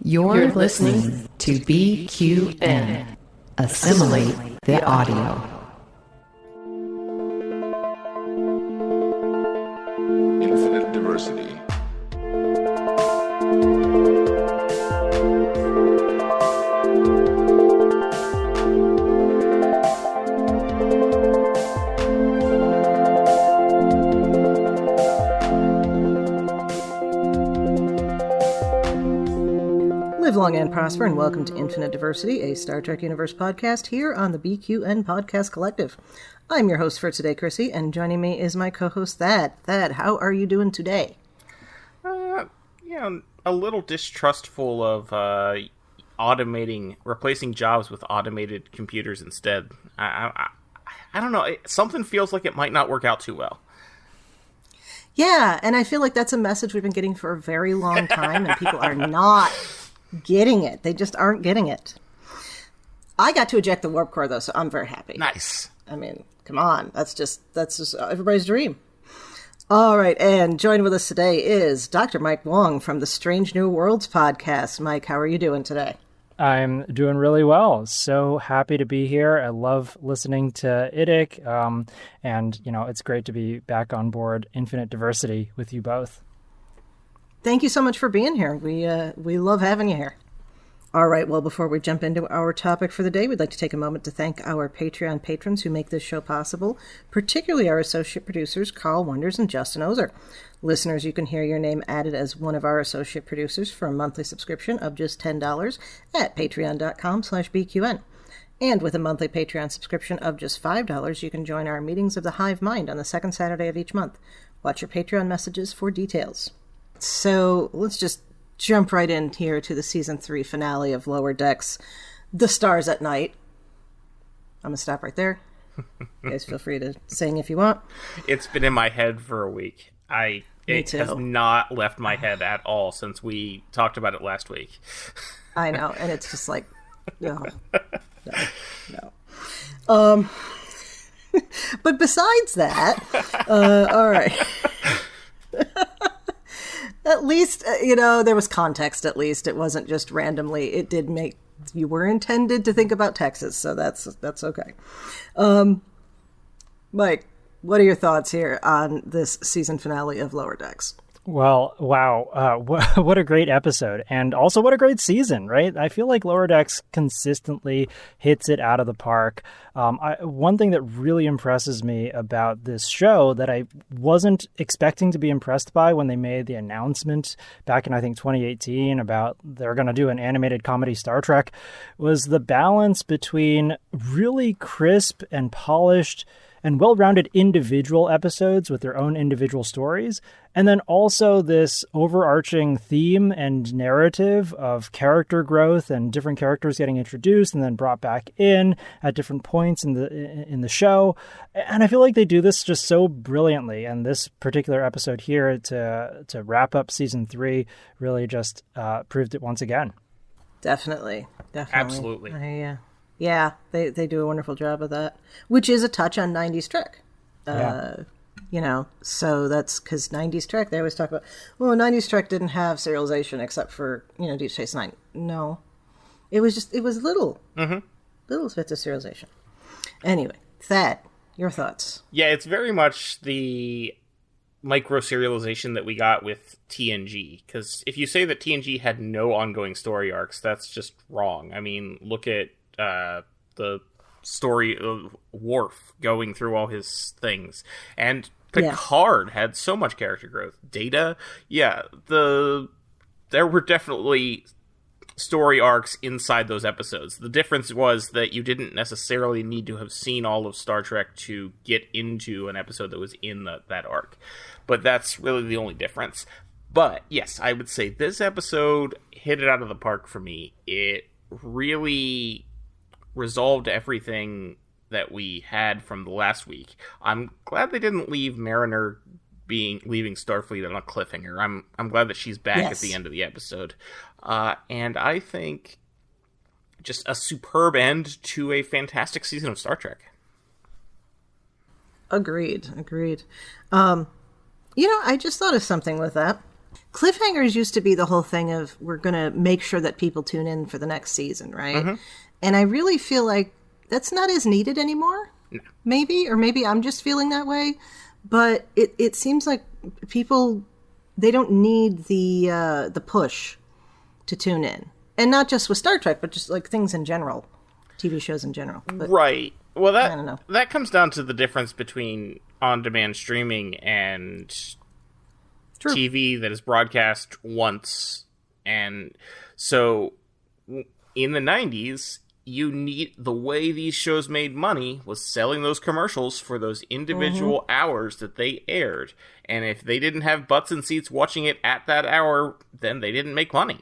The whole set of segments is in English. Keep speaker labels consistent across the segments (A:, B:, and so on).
A: You're listening to BQN. Assimilate the audio.
B: Infinite diversity.
C: Live long and prosper, and welcome to Infinite Diversity, a Star Trek Universe podcast here on the BQN Podcast Collective. I'm your host for today, Chrissie, and joining me is my co-host, Thad. Thad, how are you doing today?
D: A little distrustful of replacing jobs with automated computers instead. I don't know. Something feels like it might not work out too well.
C: Yeah, and I feel like that's a message we've been getting for a very long time, and people are not getting it. They just aren't getting it. I got to eject the warp core, though, so I'm very happy.
D: Nice.
C: I mean, come on. That's just everybody's dream. All right, and joined with us today is Dr. Mike Wong from the Strange New Worlds podcast. Mike, how are you doing today?
E: I'm doing really well. So happy to be here. I love listening to IDIC, and, it's great to be back on board Infinite Diversity with you both.
C: Thank you so much for being here. We love having you here. All right, well, before we jump into our topic for the day, we'd like to take a moment to thank our Patreon patrons who make this show possible, particularly our associate producers, Carl Wonders and Justin Oser. Listeners, you can hear your name added as one of our associate producers for a monthly subscription of just $10 at patreon.com/BQN. And with a monthly Patreon subscription of just $5, you can join our meetings of the Hive Mind on the second Saturday of each month. Watch your Patreon messages for details. So let's just jump right in here to the season 3 finale of Lower Decks, The Stars at Night. I'm going to stop right there. You guys feel free to sing if you want.
D: It's been in my head for a week. It has not left my head at all since we talked about it last week.
C: I know, and it's just like, no. But besides that, all right. At least, there was context, at least. It wasn't just randomly. It did make, you were intended to think about Texas, so that's okay. Mike, what are your thoughts here on this season finale of Lower Decks?
E: Well, wow. What a great episode. And also what a great season, right? I feel like Lower Decks consistently hits it out of the park. One thing that really impresses me about this show that I wasn't expecting to be impressed by when they made the announcement back in, I think, 2018 about they're going to do an animated comedy Star Trek was the balance between really crisp and polished and well-rounded individual episodes with their own individual stories, and then also this overarching theme and narrative of character growth and different characters getting introduced and then brought back in at different points in the show. And I feel like they do this just so brilliantly. And this particular episode here to wrap up season 3 really just proved it once again. Definitely.
D: Absolutely.
C: Yeah, they do a wonderful job of that, which is a touch on 90s Trek. So that's because 90s Trek, they always talk about, 90s Trek didn't have serialization except for, Deep Space Nine. No, it was little bits of serialization. Anyway, Thad, your thoughts?
D: Yeah, it's very much the micro-serialization that we got with TNG, because if you say that TNG had no ongoing story arcs, that's just wrong. I mean, look at the story of Worf going through all his things, and Picard had so much character growth. Data, there were definitely story arcs inside those episodes. The difference was that you didn't necessarily need to have seen all of Star Trek to get into an episode that was in that arc, but that's really the only difference. But yes, I would say this episode hit it out of the park for me. It really resolved everything that we had from the last week. I'm glad they didn't leave Mariner leaving Starfleet on a cliffhanger. I'm glad that she's back at the end of the episode. And I think just a superb end to a fantastic season of Star Trek.
C: Agreed. I just thought of something with that. Cliffhangers used to be the whole thing of we're going to make sure that people tune in for the next season, right?
D: Mm-hmm.
C: And I really feel like that's not as needed anymore. No. Maybe I'm just feeling that way. But it seems like people, they don't need the push to tune in. And not just with Star Trek, but just like things in general, TV shows in general. But,
D: right. Well,
C: I don't know.
D: That comes down to the difference between on-demand streaming and True. TV that is broadcast once. And so in the 90s, the way these shows made money was selling those commercials for those individual hours that they aired. And if they didn't have butts and seats watching it at that hour, then they didn't make money.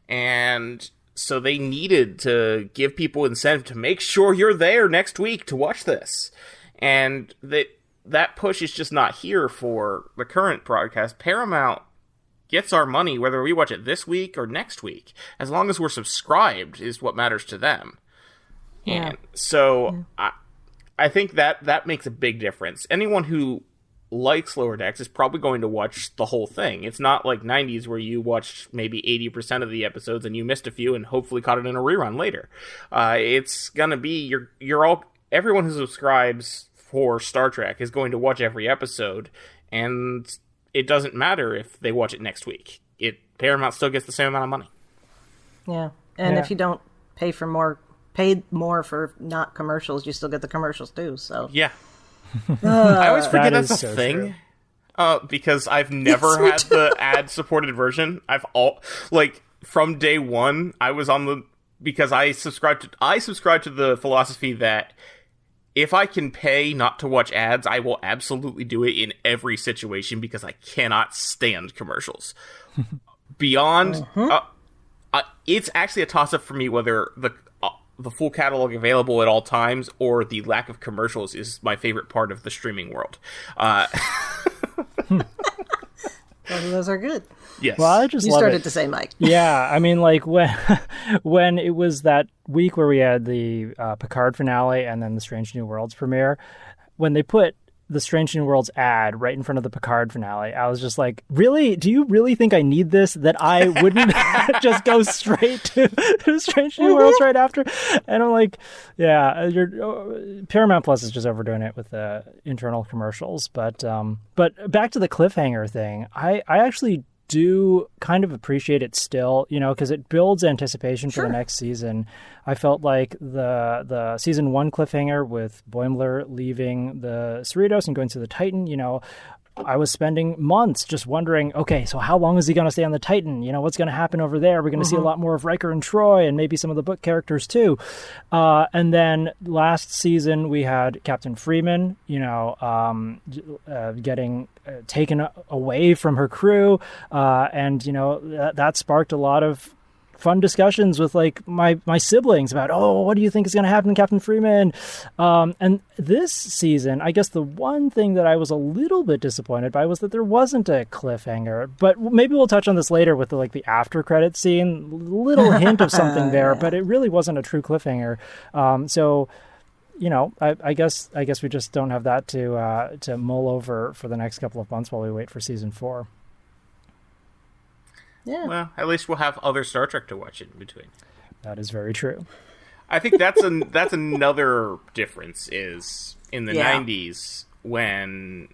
D: And so they needed to give people incentive to make sure you're there next week to watch this. And that push is just not here for the current broadcast. Paramount gets our money whether we watch it this week or next week. As long as we're subscribed is what matters to them. Yeah. And so I think that makes a big difference. Anyone who likes Lower Decks is probably going to watch the whole thing. It's not like 90s where you watched maybe 80% of the episodes and you missed a few and hopefully caught it in a rerun later. It's gonna be everyone who subscribes for Star Trek is going to watch every episode, and it doesn't matter if they watch it next week. Paramount still gets the same amount of money.
C: Yeah, and if you don't pay more for not commercials, you still get the commercials too. So
D: yeah. I always forget that's a
E: so
D: thing. Because I've never had the ad-supported version. From day one, I was on because I subscribe to the philosophy that if I can pay not to watch ads, I will absolutely do it in every situation because I cannot stand commercials. Beyond, it's actually a toss-up for me whether the full catalog available at all times or the lack of commercials is my favorite part of the streaming world.
C: Both of those are good.
D: Yes.
E: Well, I just
C: you
E: love
C: started
E: it.
C: to say, Mike.
E: Yeah, I mean, like when it was that week where we had the Picard finale and then the Strange New Worlds premiere, when they put the Strange New Worlds ad right in front of the Picard finale, I was just like, really? Do you really think I need this? That I wouldn't just go straight to Strange New Worlds right after? And I'm like, yeah, Paramount Plus is just overdoing it with the internal commercials. But back to the cliffhanger thing, I actually do kind of appreciate it still, because it builds anticipation for the next season. I felt like the season 1 cliffhanger with Boimler leaving the Cerritos and going to the Titan, I was spending months just wondering, okay, so how long is he going to stay on the Titan? What's going to happen over there? We're going to see a lot more of Riker and Troy and maybe some of the book characters too. And then last season we had Captain Freeman, getting taken away from her crew. And, that sparked a lot of fun discussions with like my siblings about, what do you think is going to happen to Captain Freeman? And this season, I guess the one thing that I was a little bit disappointed by was that there wasn't a cliffhanger, but maybe we'll touch on this later with the after credit scene, little hint of something there, but it really wasn't a true cliffhanger. So, I guess we just don't have that to mull over for the next couple of months while we wait for season 4.
C: Yeah.
D: Well, at least we'll have other Star Trek to watch in between.
E: That is very true.
D: I think that's another difference is in the 90s when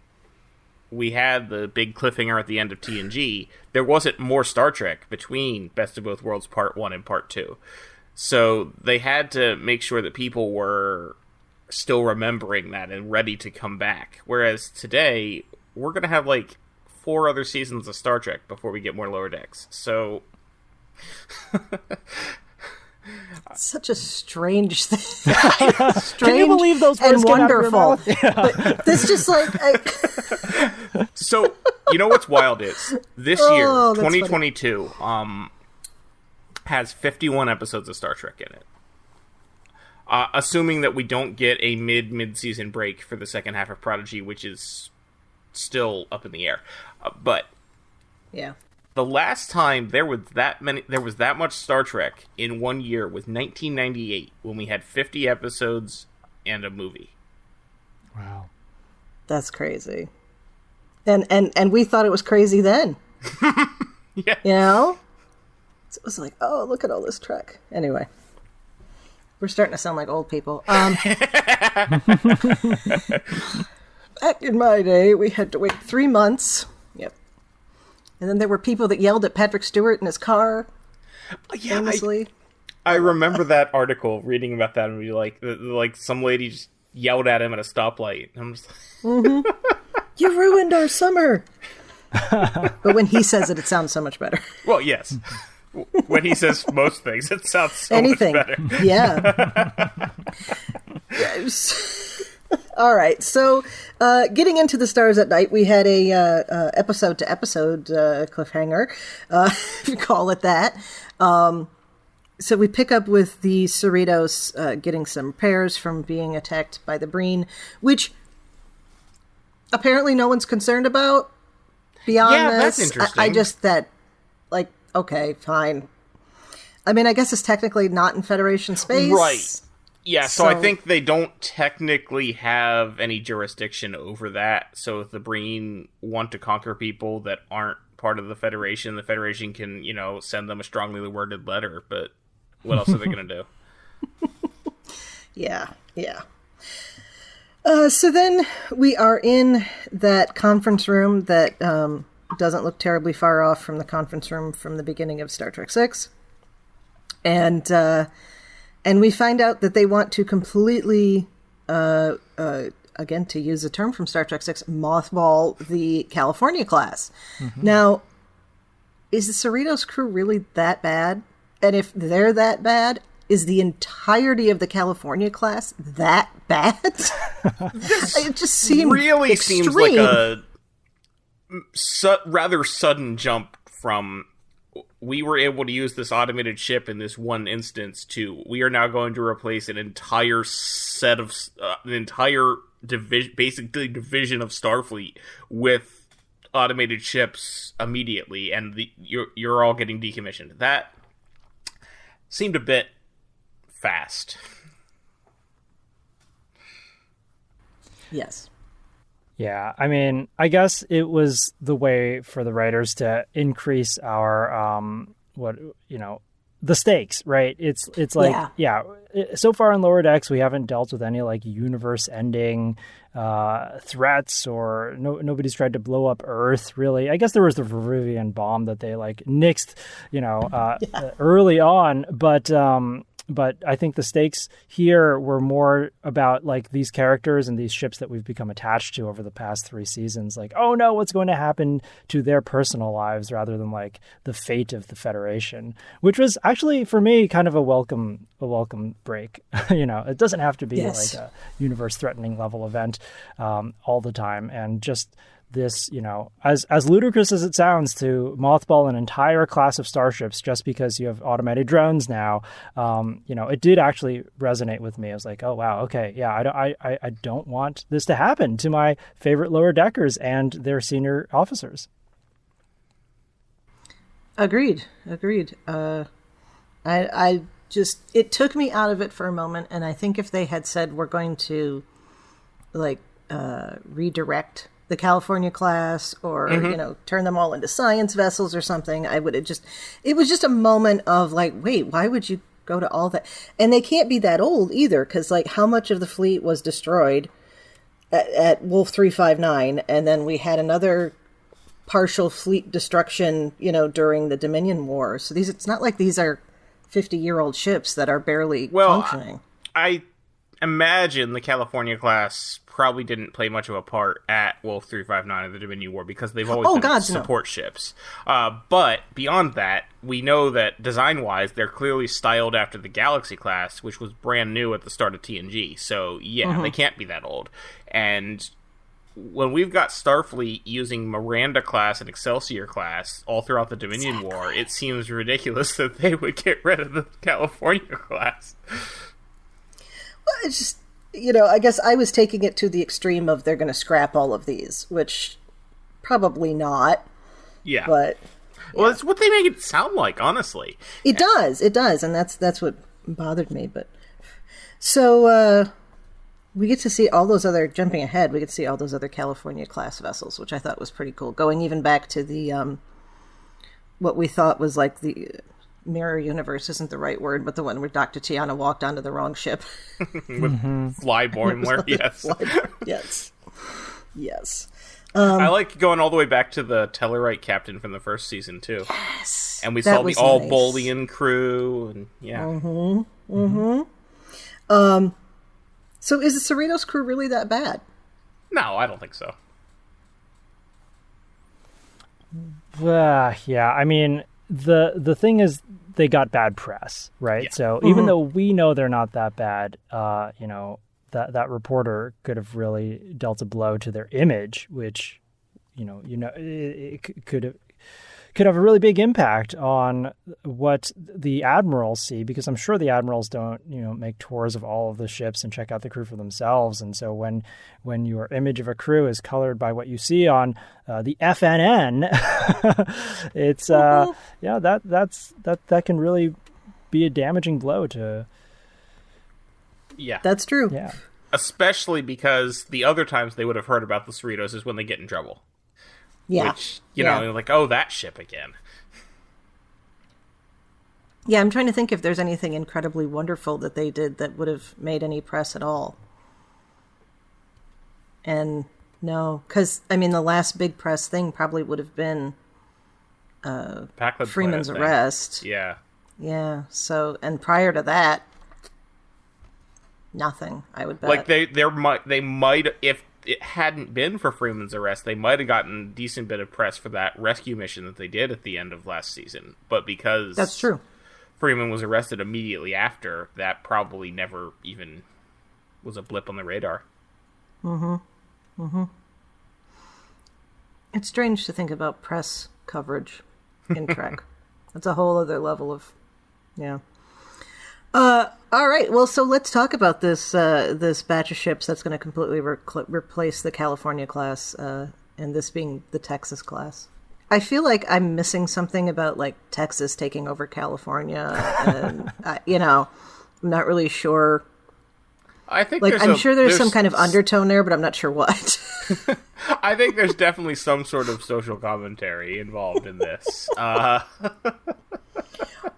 D: we had the big cliffhanger at the end of TNG, there wasn't more Star Trek between Best of Both Worlds Part 1 and Part 2. So they had to make sure that people were still remembering that and ready to come back. Whereas today, we're going to have 4 other seasons of Star Trek before we get more Lower Decks. So
C: such a strange thing. Strange.
E: Can you believe those words
C: and wonderful? But this just
D: So, what's wild is this year, 2022, has 51 episodes of Star Trek in it. Assuming that we don't get a mid-season break for the second half of Prodigy, which is still up in the air. But
C: yeah,
D: the last time there was that much Star Trek in one year was 1998 when we had 50 episodes and a movie.
E: Wow,
C: that's crazy. And we thought it was crazy then.
D: Yeah.
C: You know? So it was like, oh, look at all this Trek. Anyway. We're starting to sound like old people. Back in my day, we had to wait 3 months. Yep. And then there were people that yelled at Patrick Stewart in his car.
D: Yeah,
C: famously.
D: I remember that article, reading about that, and be like some lady just yelled at him at a stoplight. I'm just like,
C: You ruined our summer. But when he says it, it sounds so much better.
D: well, yes. When he says most things, it sounds so
C: Anything.
D: much better.
C: Yeah. All right. So, getting into the Stars at Night, we had a episode to episode cliffhanger, if you call it that. So we pick up with the Cerritos getting some repairs from being attacked by the Breen, which apparently no one's concerned about. Beyond
D: that's
C: this,
D: interesting.
C: I just that like. Okay, fine. I mean, I guess it's technically not in Federation space.
D: Right. Yeah, so I think they don't technically have any jurisdiction over that. So if the Breen want to conquer people that aren't part of the Federation can, send them a strongly worded letter. But what else are they going to do?
C: Yeah. So then we are in that conference room that doesn't look terribly far off from the conference room from the beginning of Star Trek VI. And we find out that they want to completely, again, to use a term from Star Trek VI, mothball the California class. Mm-hmm. Now, is the Cerritos crew really that bad? And if they're that bad, is the entirety of the California class that bad? It just seems
D: really
C: extreme.
D: Seems like a rather sudden jump from we were able to use this automated ship in this one instance to we are now going to replace an entire set of basically division of Starfleet with automated ships immediately, and you're all getting decommissioned. That seemed a bit fast.
C: Yes.
E: Yeah, I mean, I guess it was the way for the writers to increase our the stakes, right? It's like so far in Lower Decks we haven't dealt with any like universe-ending threats, or nobody's tried to blow up Earth really. I guess there was the Vivian bomb that they like nixed, early on, but I think the stakes here were more about like these characters and these ships that we've become attached to over the past 3 seasons. Like, oh no, what's going to happen to their personal lives, rather than like the fate of the Federation, which was actually for me kind of a welcome break. It doesn't have to be like a universe threatening level event all the time. And just this, as ludicrous as it sounds to mothball an entire class of starships just because you have automated drones now, it did actually resonate with me. I was like, oh wow, okay, yeah, I don't want this to happen to my favorite lower deckers and their senior officers.
C: Agreed. I just, it took me out of it for a moment, and I think if they had said we're going to redirect the California class, or turn them all into science vessels or something, I would have just, it was just a moment of like, wait, why would you go to all that? And they can't be that old either, because like how much of the fleet was destroyed at Wolf 359, and then we had another partial fleet destruction during the Dominion War. So it's not like these are 50-year-old ships that are barely functioning.
D: I imagine the California class probably didn't play much of a part at Wolf 359 of the Dominion War, because they've always been support ships. But beyond that, we know that design-wise, they're clearly styled after the Galaxy class, which was brand new at the start of TNG. So they can't be that old. And when we've got Starfleet using Miranda class and Excelsior class all throughout the Dominion War, it seems ridiculous that they would get rid of the California class.
C: Well, it's just, I guess I was taking it to the extreme of they're going to scrap all of these, which probably not.
D: Yeah.
C: But
D: well, it's what they make it sound like, honestly.
C: It does, and that's what bothered me. But so we get to see all those other, jumping ahead, we get to see all those other California class vessels, which I thought was pretty cool. Going even back to the what we thought was like the mirror universe isn't the right word, but the one where Dr. Tiana walked onto the wrong ship.
D: With Flyboimler, yes.
C: Yes.
D: I like going all the way back to the Tellarite captain from the first season, too.
C: Yes.
D: And we saw the all
C: nice.
D: Bolian crew, and
C: So is the Cerritos crew really that bad?
D: No, I don't think so.
E: Yeah, I mean, the thing is, they got bad press, right?
D: Yeah.
E: So even though we know they're not that bad, that reporter could have really dealt a blow to their image, which, it could have a really big impact on what the admirals see, because I'm sure the admirals don't, make tours of all of the ships and check out the crew for themselves. And so when your image of a crew is colored by what you see on the FNN, it's that can really be a damaging blow to.
D: Yeah,
C: that's true.
E: Yeah,
D: especially because the other times they would have heard about the Cerritos is when they get in trouble.
C: Yeah.
D: Which, like, oh, that ship again.
C: Yeah, I'm trying to think if there's anything incredibly wonderful that they did that would have made any press at all. And no, because, the last big press thing probably would have been Freeman's arrest.
D: Yeah.
C: Yeah, so, and prior to that, nothing, I would bet.
D: Like, they might, if it hadn't been for Freeman's arrest, they might have gotten a decent bit of press for that rescue mission that they did at the end of last season. But because
C: that's true,
D: Freeman was arrested immediately after, that probably never even was a blip on the radar.
C: It's strange to think about press coverage in Trek. That's a whole other level of, yeah. All right, well, so let's talk about this this batch of ships that's going to completely replace the California class, and this being the Texas class. I feel like I'm missing something about, like, Texas taking over California, and, I'm not really sure.
D: I think
C: I'm sure there's some kind of undertone there, but I'm not sure what.
D: I think there's definitely some sort of social commentary involved in this.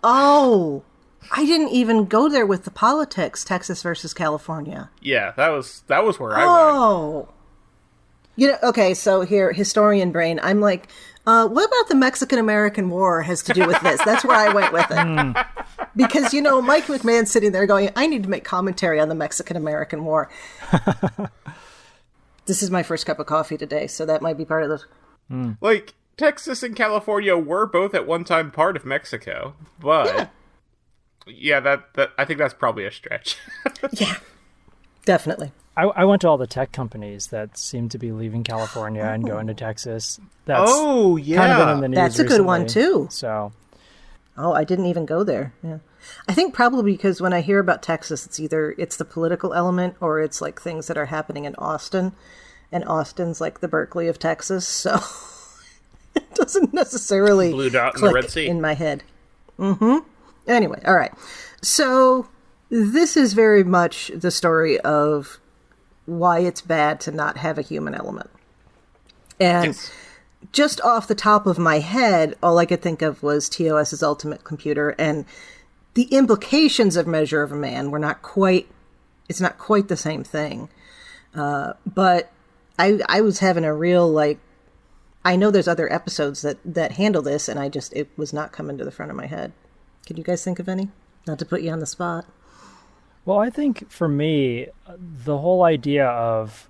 C: Oh, I didn't even go there with the politics, Texas versus California.
D: Yeah, that was where I went.
C: Oh. Okay, so here, historian brain, I'm like, what about the Mexican-American War has to do with this? That's where I went with it. Because, Mike McMahon sitting there going, I need to make commentary on the Mexican-American War. This is my first cup of coffee today, so that might be part of this.
D: Like, Texas and California were both at one time part of Mexico, but... Yeah, that I think that's probably a stretch.
C: Yeah, definitely.
E: I went to all the tech companies that seem to be leaving California and going to Texas. That's
D: kind of
E: been in the news
C: That's a
E: recently,
C: good one, too.
E: So,
C: I didn't even go there. Yeah, I think probably because when I hear about Texas, it's the political element or it's like things that are happening in Austin, and Austin's like the Berkeley of Texas, so it doesn't necessarily
D: Blue dot in
C: click
D: the Red Sea
C: in my head. Anyway, all right. So this is very much the story of why it's bad to not have a human element. And just off the top of my head, all I could think of was TOS's Ultimate Computer, and the implications of Measure of a Man were it's not quite the same thing. But I was having a real, I know there's other episodes that handle this, and it was not coming to the front of my head. Can you guys think of any? Not to put you on the spot.
E: Well, I think for me, the whole idea of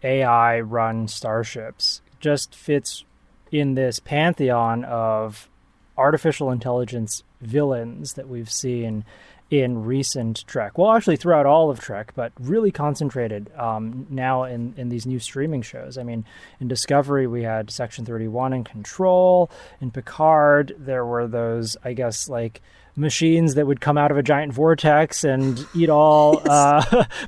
E: AI-run starships just fits in this pantheon of artificial intelligence villains that we've seen in recent Trek. Well, actually throughout all of Trek, but really concentrated now in these new streaming shows. In Discovery, we had Section 31 and Control. In Picard, there were those, I guess, machines that would come out of a giant vortex and eat all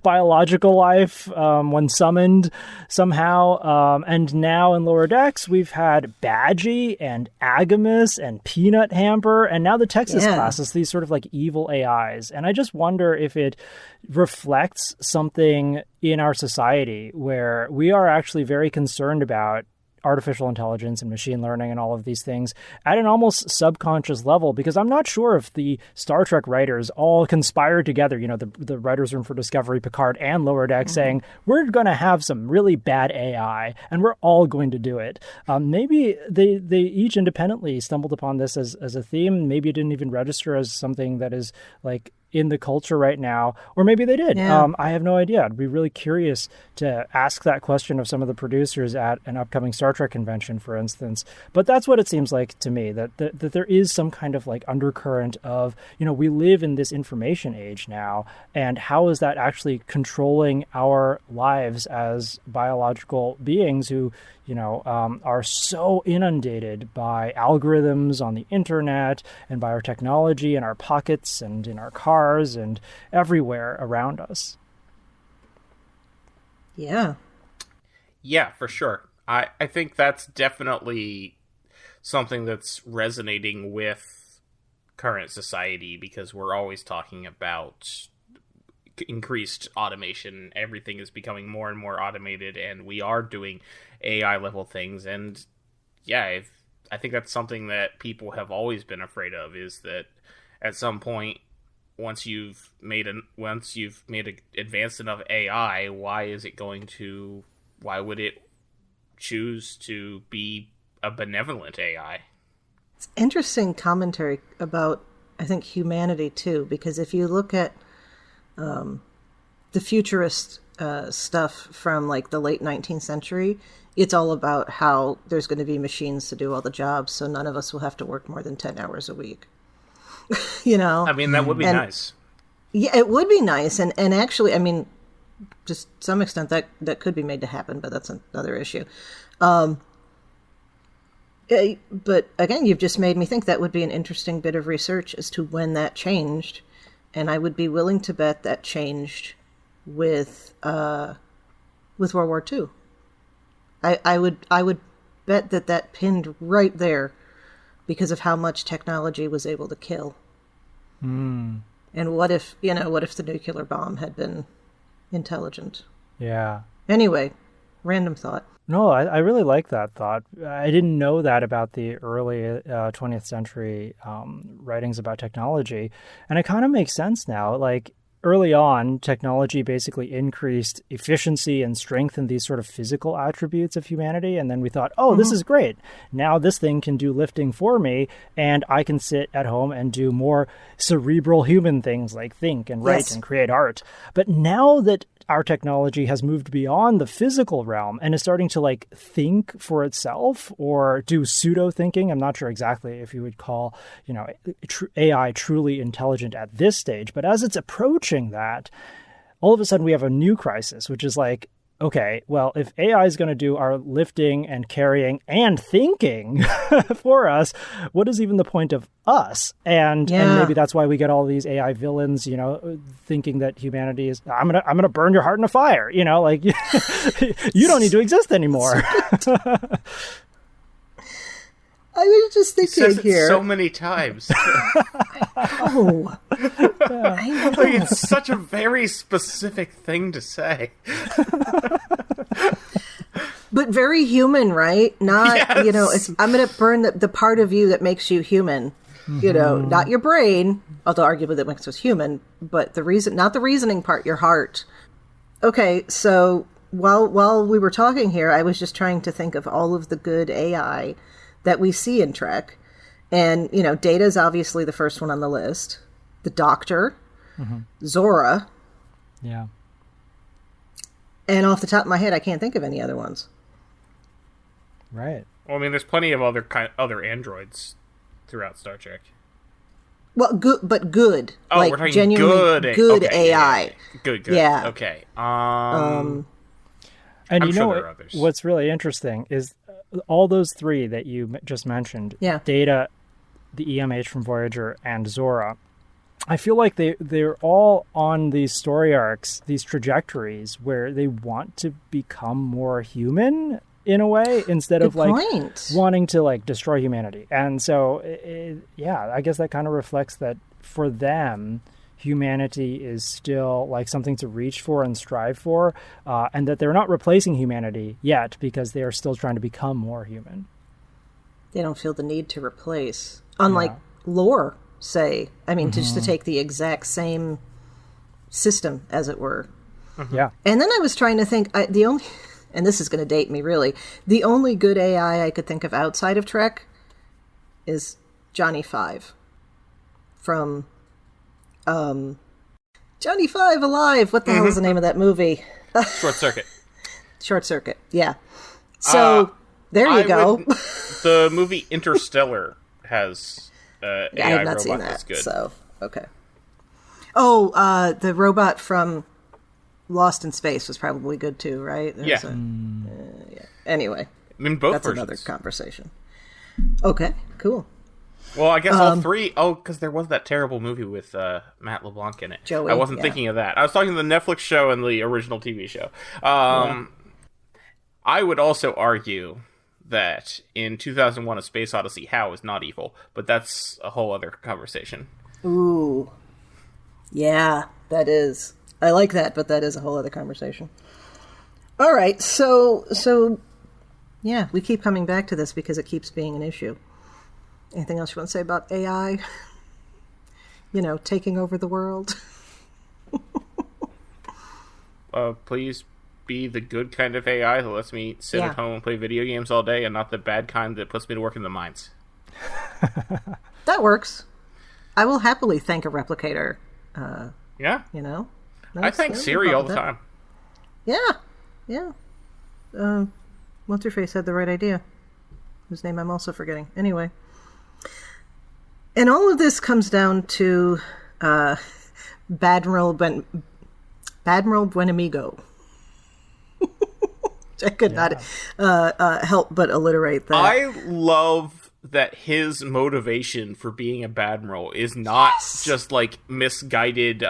E: biological life when summoned somehow. And now in Lower Decks, we've had Badgie and Agamus and Peanut Hamper, and now the Texas class is these sort of evil AIs. And I just wonder if it reflects something in our society where we are actually very concerned about artificial intelligence and machine learning and all of these things at an almost subconscious level, because I'm not sure if the Star Trek writers all conspired together, the writers' room for Discovery, Picard, and Lower Deck, saying, we're going to have some really bad AI and we're all going to do it. Maybe they each independently stumbled upon this as a theme. Maybe it didn't even register as something that is like in the culture right now, or maybe they did.
C: Yeah.
E: I have no idea. I'd be really curious to ask that question of some of the producers at an upcoming Star Trek convention, for instance. But that's what it seems like to me, that there is some kind of like undercurrent of, we live in this information age now, and how is that actually controlling our lives as biological beings who, are so inundated by algorithms on the internet and by our technology in our pockets and in our cars and everywhere around us.
C: Yeah.
D: Yeah, for sure. I think that's definitely something that's resonating with current society, because we're always talking about increased automation. Everything is becoming more and more automated, and we are doing AI level things. And yeah, I think that's something that people have always been afraid of, is that at some point, once you've made an advanced enough AI, why would it choose to be a benevolent AI?
C: It's interesting commentary about, I think, humanity too, because if you look at the futurist stuff from like the late 19th century, it's all about how there's going to be machines to do all the jobs, so none of us will have to work more than 10 hours a week.
D: I mean, that would be nice.
C: Yeah, it would be nice. And actually, I mean, to some extent that could be made to happen, but that's another issue. But again, you've just made me think that would be an interesting bit of research as to when that changed. And I would be willing to bet that changed with World War II. I would bet that pinned right there because of how much technology was able to kill. And what if the nuclear bomb had been intelligent?
E: Yeah.
C: Anyway, random thought.
E: No, I really like that thought. I didn't know that about the early 20th century writings about technology. And it kind of makes sense now. Like, early on, technology basically increased efficiency and strengthened these sort of physical attributes of humanity. And then we thought, this is great. Now this thing can do lifting for me, and I can sit at home and do more cerebral human things like think and write and create art. But now that our technology has moved beyond the physical realm and is starting to like think for itself or do pseudo thinking. I'm not sure exactly if you would call, AI truly intelligent at this stage, but as it's approaching that, all of a sudden we have a new crisis, which is like, okay, well, if AI is going to do our lifting and carrying and thinking for us, what is even the point of us? And maybe that's why we get all these AI villains, thinking that humanity is, I'm gonna burn your heart in a fire, like you don't need to exist anymore.
C: I was just thinking here.
D: So many times.
C: I know.
D: It's such a very specific thing to say.
C: But very human, right? Not, I'm going to burn the part of you that makes you human. Not your brain, although arguably that makes us human, but not the reasoning part, your heart. Okay, so while we were talking here, I was just trying to think of all of the good AI that we see in Trek. And, Data is obviously the first one on the list. The Doctor, Zora.
E: Yeah.
C: And off the top of my head, I can't think of any other ones.
E: Right.
D: Well, I mean, there's plenty of other androids throughout Star Trek.
C: Well, good.
D: Oh,
C: like,
D: we're talking
C: genuinely good AI.
D: Yeah. Good.
C: Yeah.
D: Okay.
E: And
D: I'm sure there are others.
E: What's really interesting is all those three that you just mentioned, Data, the EMH from Voyager, and Zora, I feel like they're all on these story arcs, these trajectories where they want to become more human in a way, instead of wanting to destroy humanity. And so, I guess that kind of reflects that for them, humanity is still like something to reach for and strive for, and that they're not replacing humanity yet because they are still trying to become more human.
C: They don't feel the need to replace. Unlike lore, say. I mean, just to take the exact same system, as it were.
E: Yeah.
C: And then I was trying to think, the only, and this is going to date me really, the only good AI I could think of outside of Trek is Johnny Five from Johnny Five Alive. What the hell is the name of that movie?
D: Short Circuit.
C: Short Circuit, yeah. So there you go.
D: The movie Interstellar has AI
C: I have not
D: robot
C: seen
D: that's
C: that,
D: good.
C: so okay. Oh, the robot from Lost in Space was probably good too, right?
D: Yeah.
C: Yeah. Anyway,
D: I mean, both
C: that's
D: versions.
C: another conversation. Okay, cool.
D: Well, I guess all three. Oh, because there was that terrible movie with Matt LeBlanc in it.
C: Joey,
D: I wasn't thinking of that. I was talking to the Netflix show and the original TV show. I would also argue that in 2001: A Space Odyssey, Hal is not evil, but that's a whole other conversation.
C: Ooh. Yeah, that is. I like that, but that is a whole other conversation. All right, so yeah, we keep coming back to this because it keeps being an issue. Anything else you want to say about AI? Taking over the world?
D: Please be the good kind of AI that lets me sit at home and play video games all day, and not the bad kind that puts me to work in the mines.
C: That works. I will happily thank a replicator.
D: Yeah. I thank
C: that's
D: Siri
C: no
D: all the
C: problem
D: time.
C: Yeah. What's her face had the right idea, whose name I'm also forgetting. Anyway. And all of this comes down to Admiral Buenamigo. I could not help but alliterate that.
D: I love that his motivation for being a Badmiral is not just like misguided,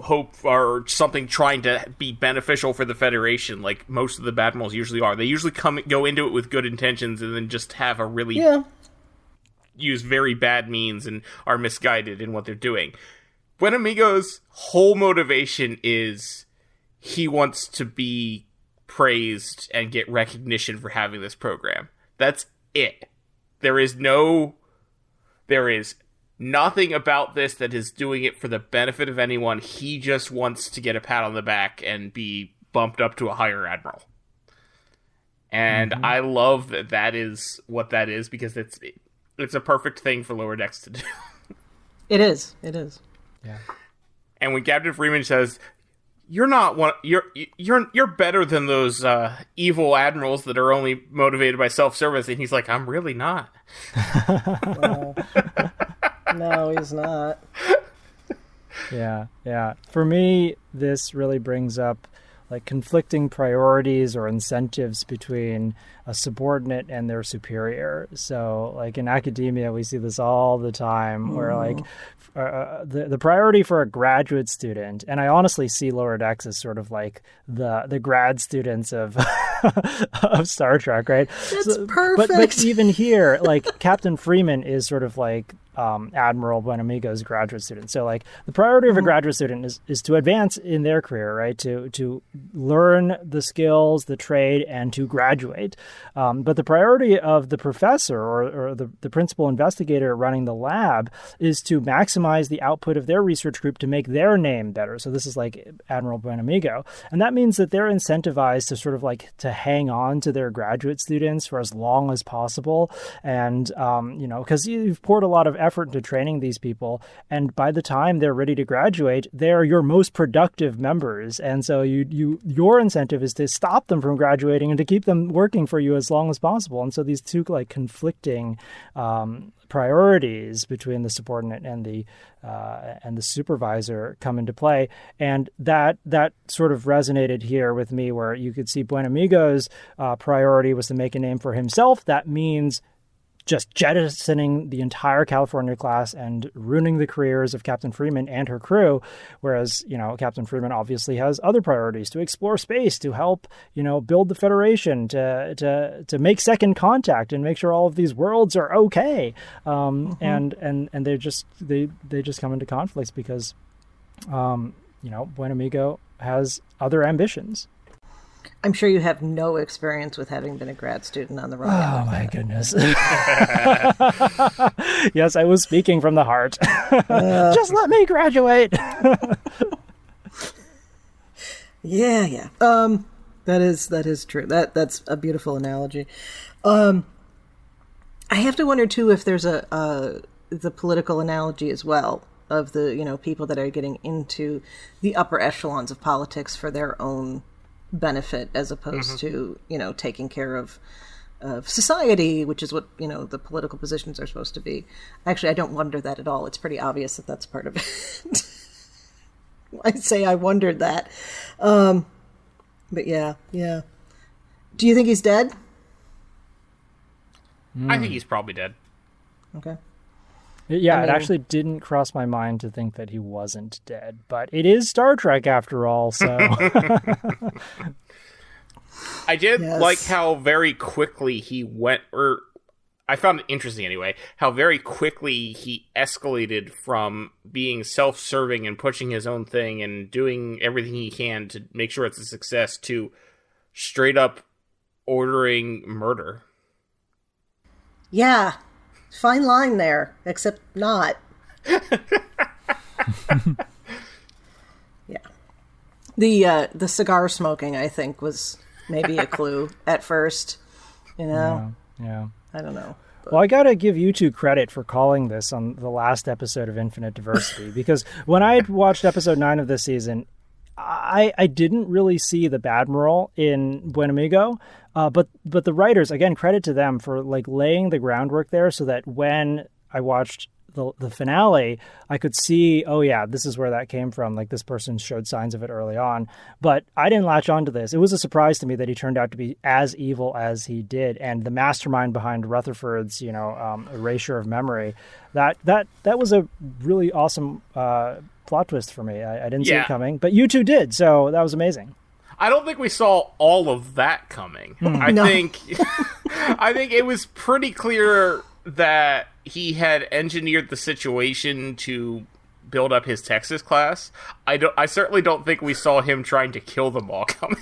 D: hope or something trying to be beneficial for the Federation, like most of the Badmirals usually are. They usually go into it with good intentions and then just have a really use very bad means and are misguided in what they're doing. Buenamigo's whole motivation is he wants to be praised and get recognition for having this program. That's it. There is nothing about this that is doing it for the benefit of anyone. He just wants to get a pat on the back and be bumped up to a higher admiral. And I love that is what that is, because it's a perfect thing for Lower Decks to do.
C: It is.
E: Yeah.
D: And when Captain Freeman says, "You're not one. You're better than those evil admirals that are only motivated by self-service," and he's like, "I'm really not."
C: No, he's not.
E: Yeah. For me, this really brings up like conflicting priorities or incentives between a subordinate and their superior. So like in academia, we see this all the time where like the priority for a graduate student, and I honestly see Lower Decks as sort of like the grad students of of Star Trek, right?
C: That's perfect.
E: But even here, like Captain Freeman is sort of like Admiral Buenamigo's graduate student. So like the priority of a graduate student is to advance in their career, right? To learn the skills, the trade, and to graduate. But the priority of the professor or the principal investigator running the lab is to maximize the output of their research group to make their name better. So this is like Admiral Buenamigo. And that means that they're incentivized to sort of like to hang on to their graduate students for as long as possible. And, because you've poured a lot of effort into training these people. And by the time they're ready to graduate, they're your most productive members. And so your incentive is to stop them from graduating and to keep them working for you as long as possible. And so these two like conflicting priorities between the subordinate and the supervisor come into play. And that sort of resonated here with me, where you could see Buenamigo's priority was to make a name for himself. That means just jettisoning the entire California class and ruining the careers of Captain Freeman and her crew. Whereas, Captain Freeman obviously has other priorities: to explore space, to help, build the Federation, to make second contact and make sure all of these worlds are okay. And they just come into conflicts because, Buenamigo has other ambitions.
C: I'm sure you have no experience with having been a grad student on the wrong end.
E: Oh, my goodness. Yes, I was speaking from the heart. Just let me graduate.
C: Yeah. That is true. That's a beautiful analogy. I have to wonder, too, if there's the political analogy as well of the, people that are getting into the upper echelons of politics for their own benefit, as opposed to taking care of society, which is what the political positions are supposed to be. Actually, I don't wonder that at all. It's pretty obvious that that's part of it. I say I wondered that, but yeah. Do you think he's dead?
D: I think he's probably dead.
C: Okay.
E: Yeah, it actually didn't cross my mind to think that he wasn't dead, but it is Star Trek after all, so...
D: I did like how very quickly he went, or I found it interesting anyway, how very quickly he escalated from being self-serving and pushing his own thing and doing everything he can to make sure it's a success to straight up ordering murder.
C: Yeah. Fine line there, except not. Yeah. The cigar smoking, I think, was maybe a clue at first.
E: Yeah.
C: I don't know. But...
E: Well, I got to give you two credit for calling this on the last episode of Infinite Diversity, because when I watched episode 9 of this season, I didn't really see the Badmiral in Buenamigo, but the writers, again, credit to them for laying the groundwork there so that when I watched the finale, I could see, oh yeah, this is where that came from. This person showed signs of it early on, but I didn't latch onto this. It was a surprise to me that he turned out to be as evil as he did, and the mastermind behind Rutherford's, erasure of memory. That was a really awesome plot twist for me. I didn't see it coming, but you two did, so that was amazing.
D: I don't think we saw all of that coming. I think it was pretty clear that he had engineered the situation to build up his Texas class. I certainly don't think we saw him trying to kill them all coming.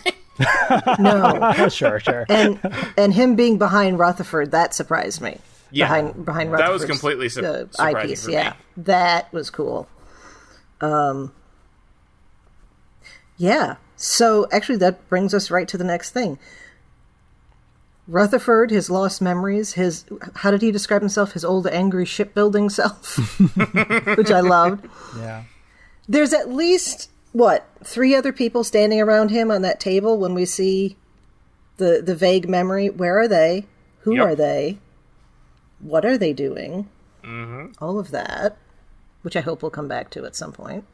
E: No. Sure.
C: And him being behind Rutherford, that surprised me.
D: Yeah.
C: Behind Rutherford's
D: that was completely surprising
C: eyepiece.
D: for
C: me. That was cool. Yeah. So actually that brings us right to the next thing. Rutherford, his lost memories, how did he describe himself? His old angry shipbuilding self, which I loved.
E: Yeah.
C: There's at least, 3 other people standing around him on that table when we see the vague memory. Where are they? Who are they? What are they doing? Mm-hmm. All of that, which I hope we'll come back to at some point.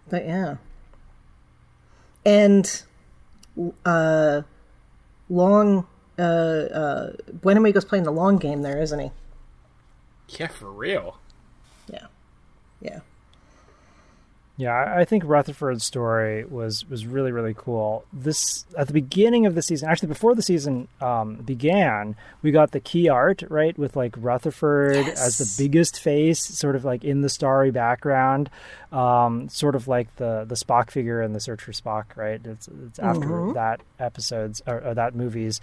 C: But yeah. And Buenamigo's playing the long game there, isn't he?
D: Yeah, for real.
C: Yeah.
E: Yeah, I think Rutherford's story was really, really cool. This, at the beginning of the season, actually before the season began, we got the key art, right, with Rutherford as the biggest face, sort of in the starry background, sort of like the Spock figure in The Search for Spock, right? It's after that episode's or that movie's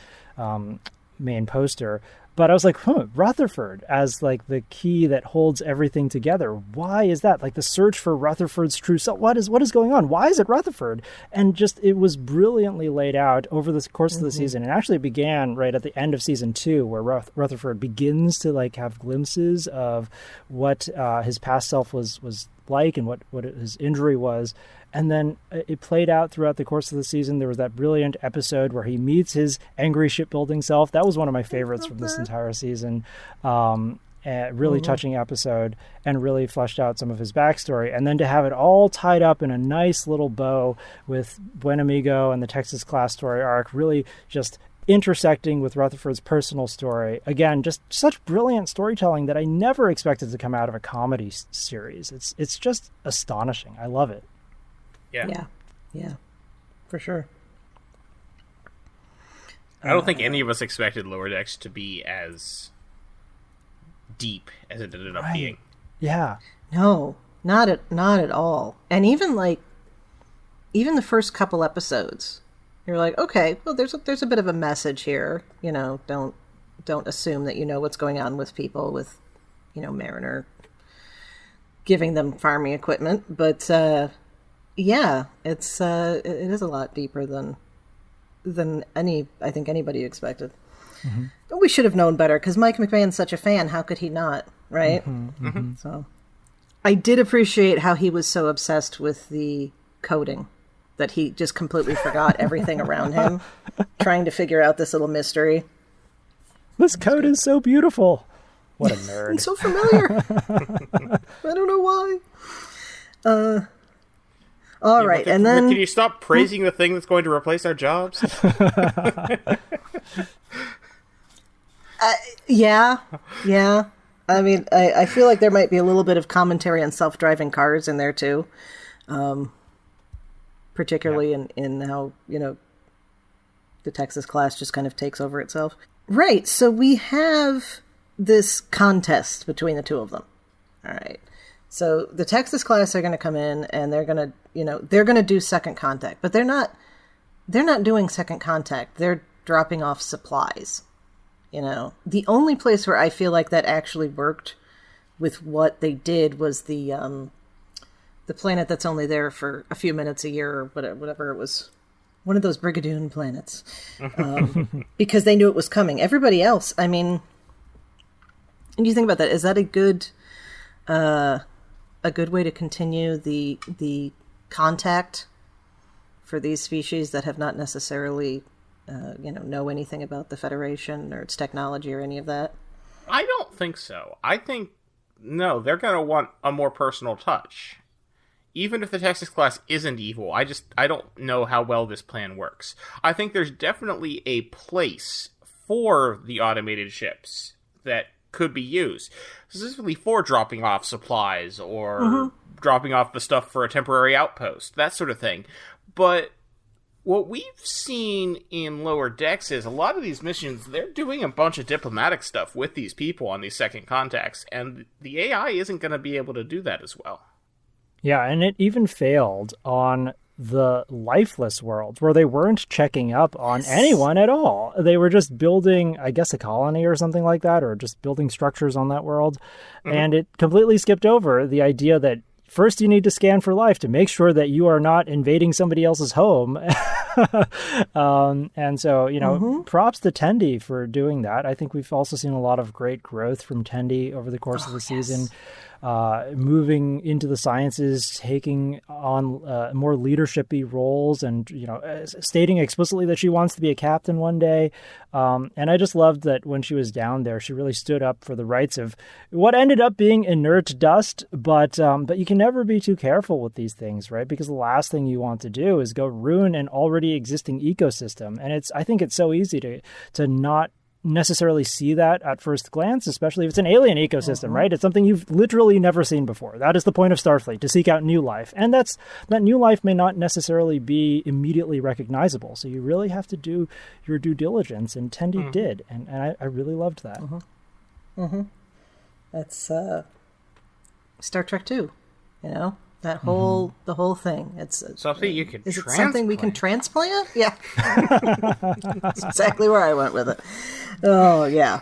E: main poster. But I was like, Rutherford as the key that holds everything together. Why is that? The search for Rutherford's true self. What is going on? Why is it Rutherford? And it was brilliantly laid out over the course of the season. And actually it began right at the end of season 2, where Rutherford begins to have glimpses of what his past self was like and what his injury was. And then it played out throughout the course of the season. There was that brilliant episode where he meets his angry shipbuilding self. That was one of my favorites from this entire season. Really touching episode, and really fleshed out some of his backstory. And then to have it all tied up in a nice little bow with Buenamigo and the Texas class story arc really just intersecting with Rutherford's personal story. Again, just such brilliant storytelling that I never expected to come out of a comedy series. It's just astonishing. I love it.
D: Yeah.
C: Yeah, for sure.
D: I don't think any of us expected Lower Decks to be as deep as it ended up being.
E: Yeah.
C: No, not at all. And even the first couple episodes, you're like, okay, well, there's a bit of a message here. Don't assume that you know what's going on with people with, Mariner giving them farming equipment. But yeah, it is a lot deeper than I think anybody expected. Mm-hmm. But we should have known better because Mike McMahon's such a fan. How could he not? Right.
E: Mm-hmm, mm-hmm.
C: So I did appreciate how he was so obsessed with the coding that he just completely forgot everything around him, trying to figure out this little mystery.
E: This code is so beautiful. What a nerd.
C: It's so familiar. I don't know why. All right, and then...
D: Can you stop praising the thing that's going to replace our jobs?
C: Yeah. I mean, I feel like there might be a little bit of commentary on self-driving cars in there, too. Particularly in how, the Texas class just kind of takes over itself. Right, so we have this contest between the two of them. All right. So the Texas class are going to come in and they're going to do second contact, but they're not doing second contact. They're dropping off supplies. The only place where I feel like that actually worked with what they did was the planet that's only there for a few minutes a year or whatever it was, one of those Brigadoon planets, because they knew it was coming. Everybody else, I mean, and you think about that, is that a good way to continue the contact for these species that have not necessarily, know anything about the Federation or its technology or any of that?
D: I don't think so. I think, no, they're going to want a more personal touch. Even if the Texas class isn't evil, I don't know how well this plan works. I think there's definitely a place for the automated ships that could be used, specifically for dropping off supplies or dropping off the stuff for a temporary outpost, that sort of thing. But what we've seen in Lower Decks is a lot of these missions, they're doing a bunch of diplomatic stuff with these people on these second contacts, and the AI isn't going to be able to do that as well.
E: Yeah, and it even failed on the lifeless worlds where they weren't checking up on anyone at all. They were just building, I guess, a colony or something like that, or just building structures on that world. Mm-hmm. And it completely skipped over the idea that first you need to scan for life to make sure that you are not invading somebody else's home. And so, props to Tendi for doing that. I think we've also seen a lot of great growth from Tendi over the course of the season. Moving into the sciences, taking on more leadership-y roles, and stating explicitly that she wants to be a captain one day. And I just loved that when she was down there, she really stood up for the rights of what ended up being inert dust. But you can never be too careful with these things, right? Because the last thing you want to do is go ruin an already existing ecosystem. And I think it's so easy to not necessarily see that at first glance, especially if it's an alien ecosystem, right? It's something you've literally never seen before. That is the point of Starfleet, to seek out new life. And that new life may not necessarily be immediately recognizable. So you really have to do your due diligence, and Tendi did. And I really loved that.
C: That's Star Trek 2, that whole the whole thing. It's
D: something you can.
C: Is it something we can transplant? Yeah, that's exactly where I went with it. Oh yeah.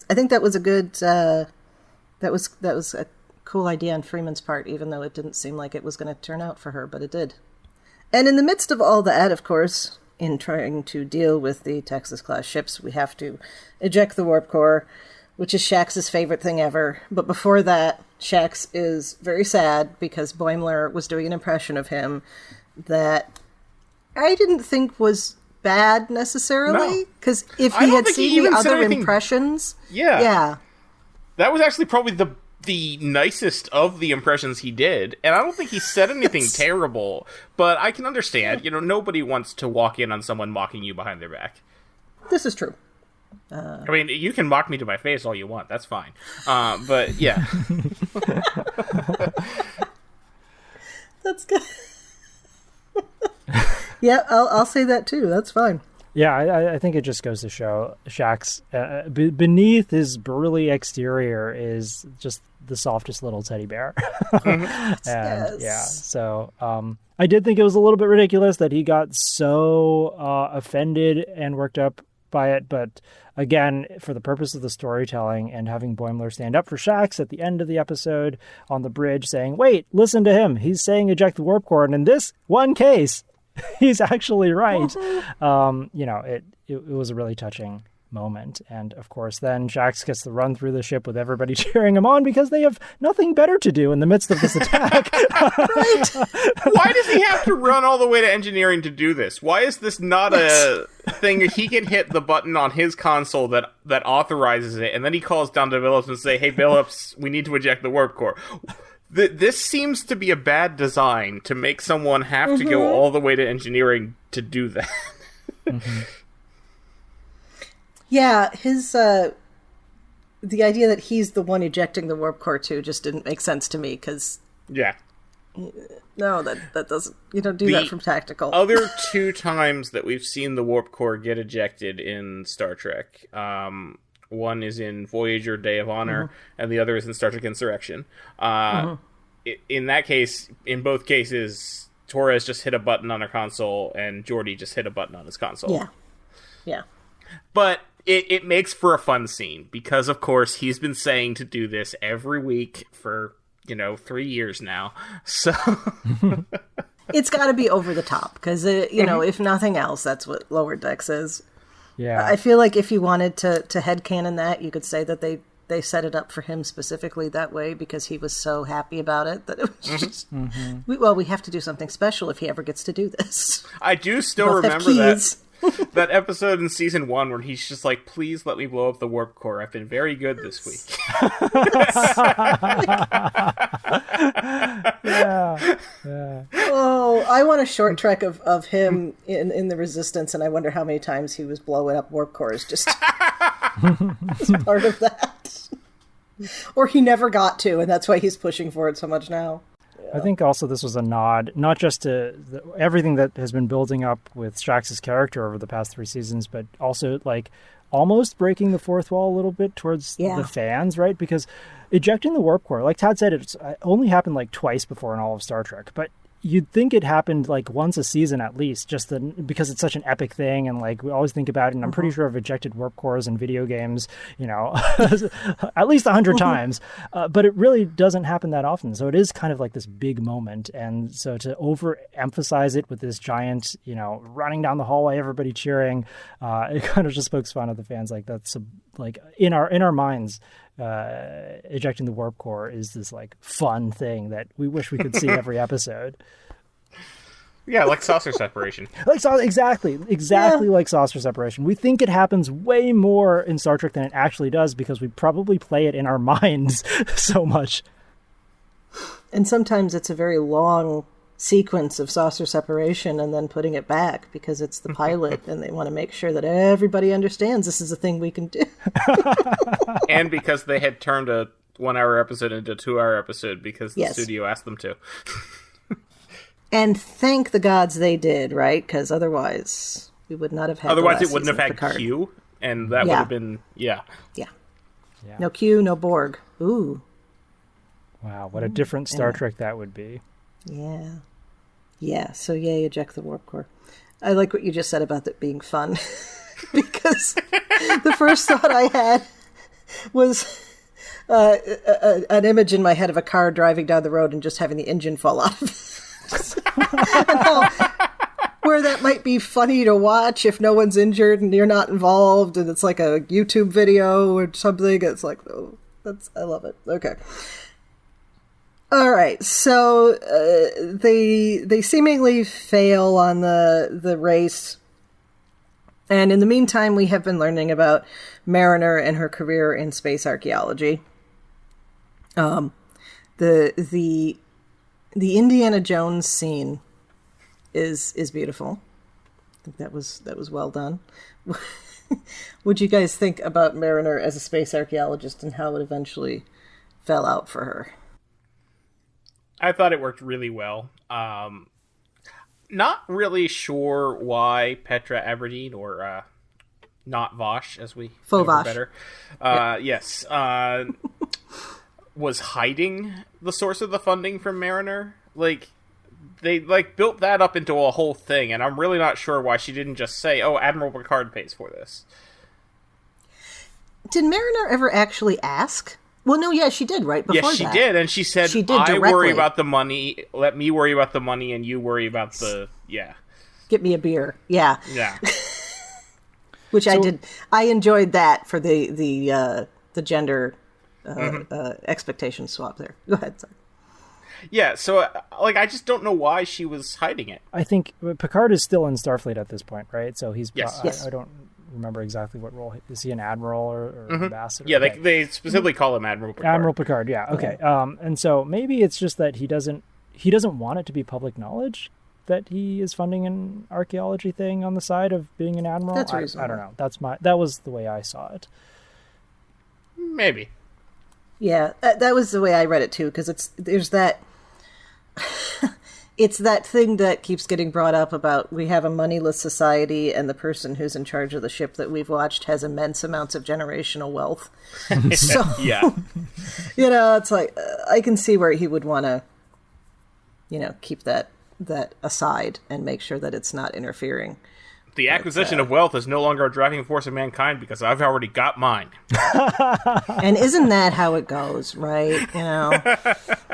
C: I think that was a good. That was a cool idea on Freeman's part, even though it didn't seem like it was going to turn out for her, but it did. And in the midst of all that, of course, in trying to deal with the Texas class ships, we have to eject the warp core, which is Shax's favorite thing ever. But before that, Shax is very sad because Boimler was doing an impression of him that I didn't think was bad necessarily. Because if he had seen the other impressions...
D: Yeah. That was actually probably the nicest of the impressions he did, and I don't think he said anything terrible, but I can understand, nobody wants to walk in on someone mocking you behind their back.
C: This is true.
D: I mean, you can mock me to my face all you want, that's fine. But, yeah.
C: That's good. Yeah, I'll say that too, that's fine.
E: Yeah, I think it just goes to show Shaq's beneath his burly exterior is just the softest little teddy bear. And so I did think it was a little bit ridiculous that he got so offended and worked up by it. But again, for the purpose of the storytelling and having Boimler stand up for Shax at the end of the episode on the bridge saying, wait, listen to him. He's saying eject the warp core. And in this one case, he's actually right. It was a really touching moment. And of course, then Shax gets to run through the ship with everybody cheering him on because they have nothing better to do in the midst of this attack.
C: Right.
D: Why does he have to run all the way to engineering to do this? Why is this not a thing he can hit the button on his console that authorizes it, and then he calls down to Billups and say, hey, Billups, we need to eject the warp core. This seems to be a bad design to make someone have to go all the way to engineering to do that.
C: Yeah, his the idea that he's the one ejecting the warp core too just didn't make sense to me because no, that doesn't, you don't do that from tactical.
D: Other two times that we've seen the warp core get ejected in Star Trek. One is in Voyager Day of Honor, and the other is in Star Trek Insurrection. In that case, in both cases, Torres just hit a button on her console, and Geordi just hit a button on his console. Yeah. But it makes for a fun scene, because, of course, he's been saying to do this every week for, 3 years now. So...
C: It's got to be over the top, because, if nothing else, that's what Lower Decks is.
E: Yeah.
C: I feel like if you wanted to headcanon that, you could say that they set it up for him specifically that way because he was so happy about it that it was just... we have to do something special if he ever gets to do this.
D: I do still remember that episode in season 1 where he's just like, please let me blow up the warp core. I've been very good this week.
E: Yeah.
C: Oh, I want a short trek of him in the Resistance, and I wonder how many times he was blowing up warp cores just as part of that. Or he never got to, and that's why he's pushing for it so much now.
E: I think also this was a nod, not just to everything that has been building up with Strax's character over the past 3 seasons, but also like almost breaking the fourth wall a little bit towards the fans, right? Because ejecting the warp core, like Tad said, it's only happened like twice before in all of Star Trek, but you'd think it happened like once a season at least, because it's such an epic thing, and like we always think about it, and I'm pretty sure I've ejected warp cores in video games, at least 100 times, but it really doesn't happen that often. So it is kind of like this big moment, and so to overemphasize it with this giant, running down the hallway, everybody cheering, it kind of just pokes fun at the fans. Like that's like in our minds. Ejecting the warp core is this like fun thing that we wish we could see every episode.
D: Yeah, like saucer separation.
E: Exactly like saucer separation. We think it happens way more in Star Trek than it actually does because we probably play it in our minds so much.
C: And sometimes it's a very long sequence of saucer separation and then putting it back because it's the pilot and they want to make sure that everybody understands this is a thing we can do.
D: And because they had turned a 1-hour episode into a 2-hour episode because the studio asked them to.
C: And thank the gods they did, right? Because otherwise we would not have had
D: it wouldn't have had Q, and that would have been Yeah.
C: No Q, no Borg. Ooh.
E: Wow, what a different Star Trek that would be.
C: Yeah, so yay, eject the warp core. I like what you just said about it being fun. Because the first thought I had was an image in my head of a car driving down the road and just having the engine fall out of it. Where that might be funny to watch if no one's injured and you're not involved and it's like a YouTube video or something. It's like, I love it. Okay. All right, so they seemingly fail on the race, and in the meantime, we have been learning about Mariner and her career in space archaeology. The Indiana Jones scene is beautiful. I think that was well done. What'd you guys think about Mariner as a space archaeologist and how it eventually fell out for her?
D: I thought it worked really well. Not really sure why Petra Aberdeen, or not Vosh, as we know her better. Yes. Was hiding the source of the funding from Mariner. Like, they built that up into a whole thing, and I'm really not sure why she didn't just say, "Oh, Admiral Picard pays for this."
C: Did Mariner ever actually ask? Well, no, yeah, she did, right? Before
D: yes, she did, and she said, "I worry about the money. Let me worry about the money, and you worry about the
C: Get me a beer, yeah." Which I did. I enjoyed that for the gender expectation swap there. Go ahead, sorry.
D: Yeah, so, I just don't know why she was hiding it.
E: I think Picard is still in Starfleet at this point, right? So he's...
C: Yes.
E: I don't remember exactly what role. Is he an admiral or ambassador?
D: Yeah, okay. they specifically call him Admiral Picard.
E: Admiral Picard, yeah, okay. And so maybe it's just that he doesn't want it to be public knowledge that he is funding an archaeology thing on the side of being an admiral.
C: That's reasonable.
E: I don't know. That was the way I saw it.
D: Maybe.
C: Yeah, that was the way I read it too, because there's that... It's that thing that keeps getting brought up about we have a moneyless society and the person who's in charge of the ship that we've watched has immense amounts of generational wealth. So,
D: yeah.
C: It's like, I can see where he would want to, keep that aside and make sure that it's not interfering.
D: The acquisition of wealth is no longer a driving force of mankind because I've already got mine.
C: And isn't that how it goes, right?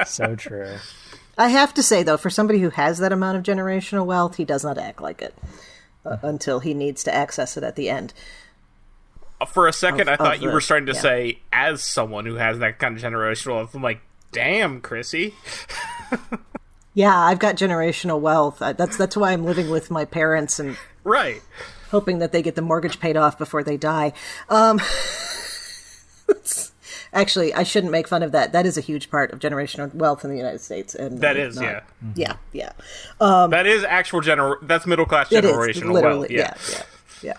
E: So true.
C: I have to say, though, for somebody who has that amount of generational wealth, he does not act like it until he needs to access it at the end.
D: For a second, I thought you were starting to say, as someone who has that kind of generational wealth, I'm like, damn, Chrissie.
C: Yeah, I've got generational wealth. That's why I'm living with my parents and
D: right,
C: hoping that they get the mortgage paid off before they die. Actually, I shouldn't make fun of that. That is a huge part of generational wealth in the United States. And
D: that is,
C: yeah. Yeah.
D: That is actual that's middle-class generational wealth.
C: Yeah.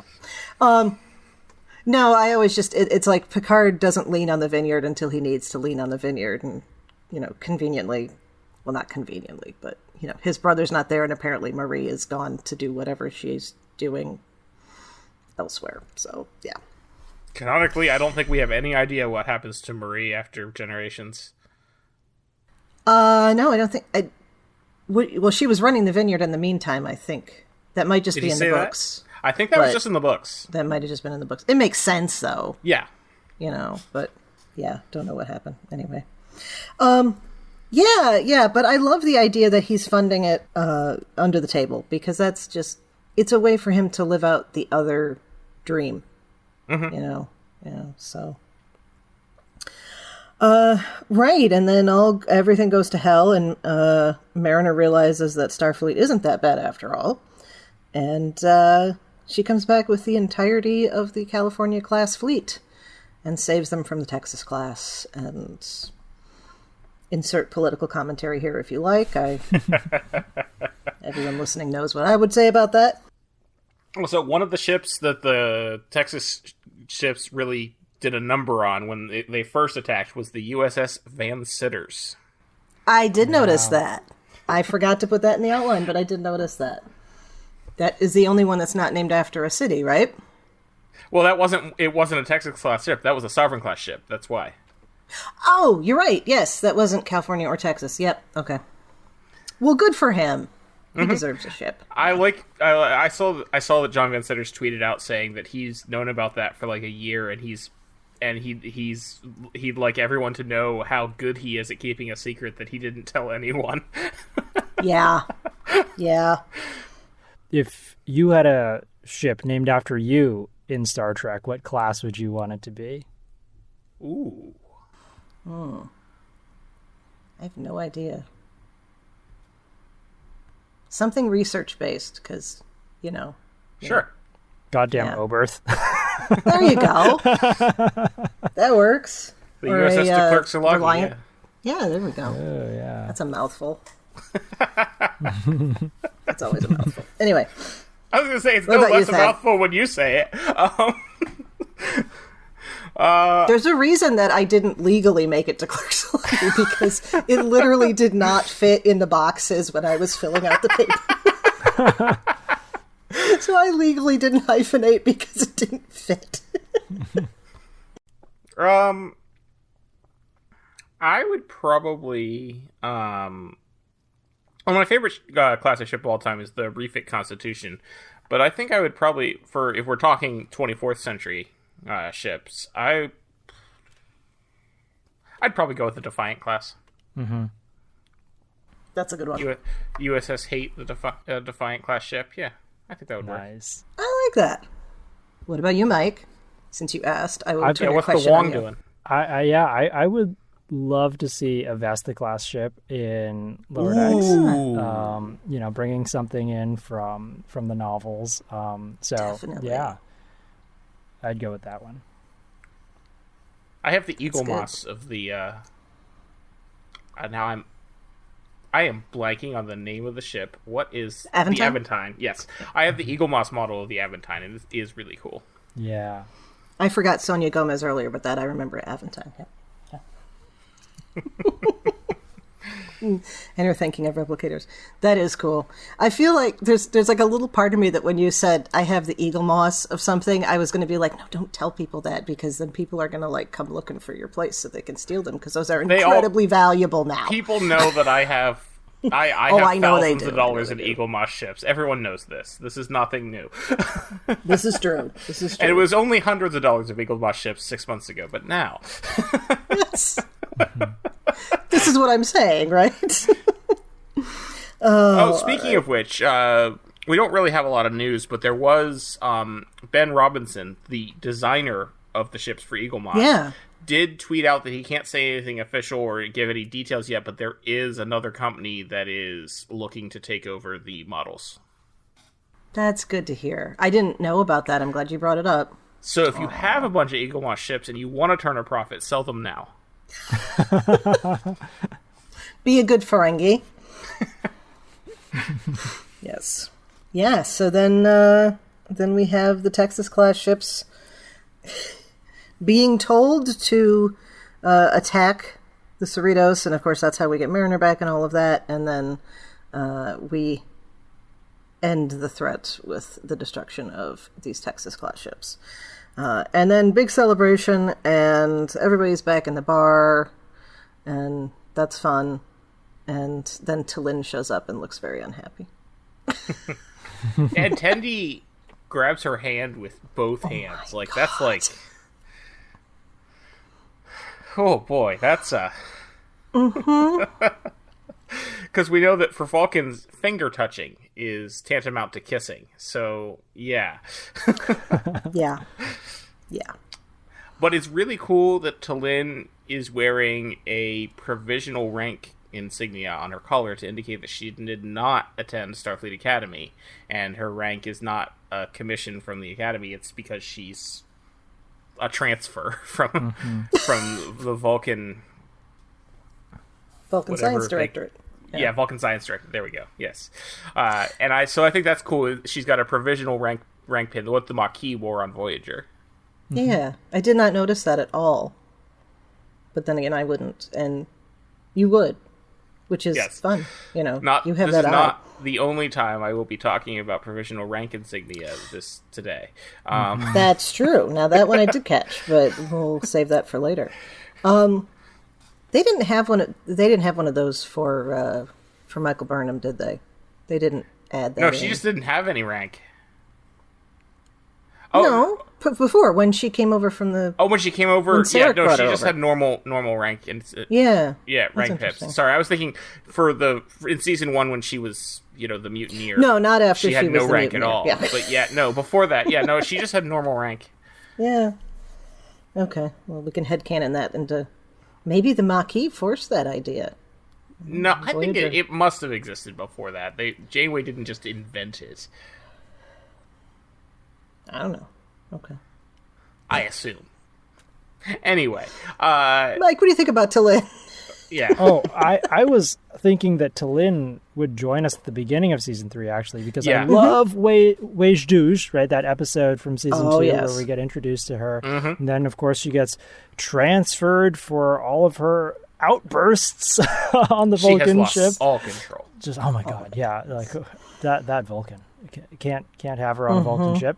C: No, I always just, it's like Picard doesn't lean on the vineyard until he needs to lean on the vineyard. And, conveniently, well, not conveniently, but, his brother's not there. And apparently Marie is gone to do whatever she's doing elsewhere. So, yeah.
D: Canonically, I don't think we have any idea what happens to Marie after Generations.
C: No, I don't think... Well, she was running the vineyard in the meantime, I think. That might just be in the books.
D: I think that was just in the books.
C: That might have just been in the books. It makes sense, though.
D: Yeah.
C: But, yeah, don't know what happened. Anyway. Yeah, but I love the idea that he's funding it under the table, because that's just... It's a way for him to live out the other dream. Mm-hmm. So. Right, and then everything goes to hell, and Mariner realizes that Starfleet isn't that bad after all, and she comes back with the entirety of the California-class fleet, and saves them from the Texas-class, and insert political commentary here if you like. Everyone listening knows what I would say about that.
D: So one of the ships that the Texas ships really did a number on when they first attacked was the USS Van Sitters.
C: I did notice that. I forgot to put that in the outline, but I did notice that. That is the only one that's not named after a city, right?
D: Well, it wasn't a Texas-class ship. That was a Sovereign-class ship. That's why.
C: Oh, you're right. Yes, that wasn't California or Texas. Yep. Okay. Well, good for him. He deserves a ship.
D: I saw that John Van Sitters tweeted out saying that he's known about that for like a year, and he'd like everyone to know how good he is at keeping a secret that he didn't tell anyone.
C: Yeah.
E: If you had a ship named after you in Star Trek, what class would you want it to be?
D: Ooh.
C: I have no idea. Something research-based, because,
D: Sure.
E: Goddamn Oberth.
C: There you go. That works.
D: The USS De Clerck-Szilagyi.
C: Yeah, there we go.
E: Oh, yeah.
C: That's a mouthful. That's always a mouthful. Anyway.
D: I was going to say, it's no less a mouthful when you say it.
C: There's a reason that I didn't legally make it to Clerck-Szilagyi because it literally did not fit in the boxes when I was filling out the paper. So I legally didn't hyphenate because it didn't fit.
D: I would probably... Well, my favorite classic ship of all time is the refit Constitution. But I think I would probably, if we're talking 24th century ships, I'd probably go with the Defiant class.
E: Mm-hmm.
C: That's a good one.
D: USS Hait, the Defiant class ship. Yeah, I think that would work.
E: Nice.
C: I like that. What about you, Mike? Since you asked, I will turn your
D: what's the
C: question
D: Wong
C: on you.
D: doing?
E: I would love to see a Vesta class ship in Lower Decks. Bringing something in from the novels.
C: Definitely.
E: Yeah, I'd go with that one.
D: I have the Eagle Moss of the. Now I am blanking on the name of the ship. What is
C: Aventine?
D: The Aventine? Yes, I have the Eagle Moss model of the Aventine, and it is really cool.
E: Yeah,
C: I forgot Sonia Gomez earlier, but that I remember Aventine. Yeah. And you're thinking of replicators. That is cool. I feel like there's like a little part of me that when you said I have the Eagle Moss of something, I was going to be like, no, don't tell people that, because then people are going to like come looking for your place so they can steal them, because those are incredibly valuable now.
D: People know that I have. I have thousands of dollars in Eagle Moss ships. Everyone knows this. This is nothing new.
C: This is true.
D: And it was only hundreds of dollars of Eagle Moss ships 6 months ago, but now.
C: Yes. This is what I'm saying, right?
D: Speaking of which, we don't really have a lot of news, but there was Ben Robinson, the designer of the ships for Eagle Moss, did tweet out that he can't say anything official or give any details yet, but there is another company that is looking to take over the models.
C: That's good to hear. I didn't know about that. I'm glad you brought it up.
D: So if you have a bunch of Eagle Moss ships and you want to turn a profit, sell them now.
C: Be a good Ferengi. Yes. Yeah, so then we have the Texas class ships being told to attack the Cerritos, and of course that's how we get Mariner back and all of that, and then we end the threat with the destruction of these Texas class ships. And then big celebration, and everybody's back in the bar, and that's fun. And then T'Lyn shows up and looks very unhappy.
D: And Tendi grabs her hand with both hands. Like, God. That's like... Oh, boy, that's a... Because we know that for Vulcans, finger touching is tantamount to kissing. So, yeah.
C: Yeah.
D: But it's really cool that T'Lyn is wearing a provisional rank insignia on her collar to indicate that she did not attend Starfleet Academy, and her rank is not a commission from the Academy. It's because she's a transfer from the Vulcan
C: Science Directorate.
D: Yeah, Vulcan Science Directorate. There we go. Yes, and I think that's cool. She's got a provisional rank pin, what the Maquis wore on Voyager.
C: Yeah, I did not notice that at all. But then again, I wouldn't, and you would, which is fun. You know, you have that eye. This is
D: not the only time I will be talking about provisional rank insignia today.
C: That's true. Now that one I did catch, but we'll save that for later. They didn't have one. They didn't have one of those for Michael Burnham, did they? They didn't add that.
D: No, she just didn't have any rank.
C: No, before when she came over from the.
D: Oh, when she came over, she just had normal rank and rank pips. Sorry, I was thinking in season 1 when she was the mutineer.
C: No, not after
D: she had
C: was
D: no
C: the
D: rank
C: mutineer.
D: at all.
C: Yeah.
D: But before that, she just had normal rank.
C: Yeah. Okay, well we can headcanon that into maybe the Maquis forced that idea.
D: No, I think it must have existed before that. Janeway didn't just invent it.
C: I don't know. Okay.
D: I assume. Anyway.
C: Mike, what do you think about T'Lyn?
D: Yeah.
E: Oh, I was thinking that T'Lyn would join us at the beginning of season 3, actually, because I love Wage Douche, right? That episode from season 2 where we get introduced to her. And then, of course, she gets transferred for all of her outbursts on the Vulcan ship.
D: She has lost all control.
E: Just, oh my God, yeah. Like that Vulcan. Can't have her on a Vulcan ship.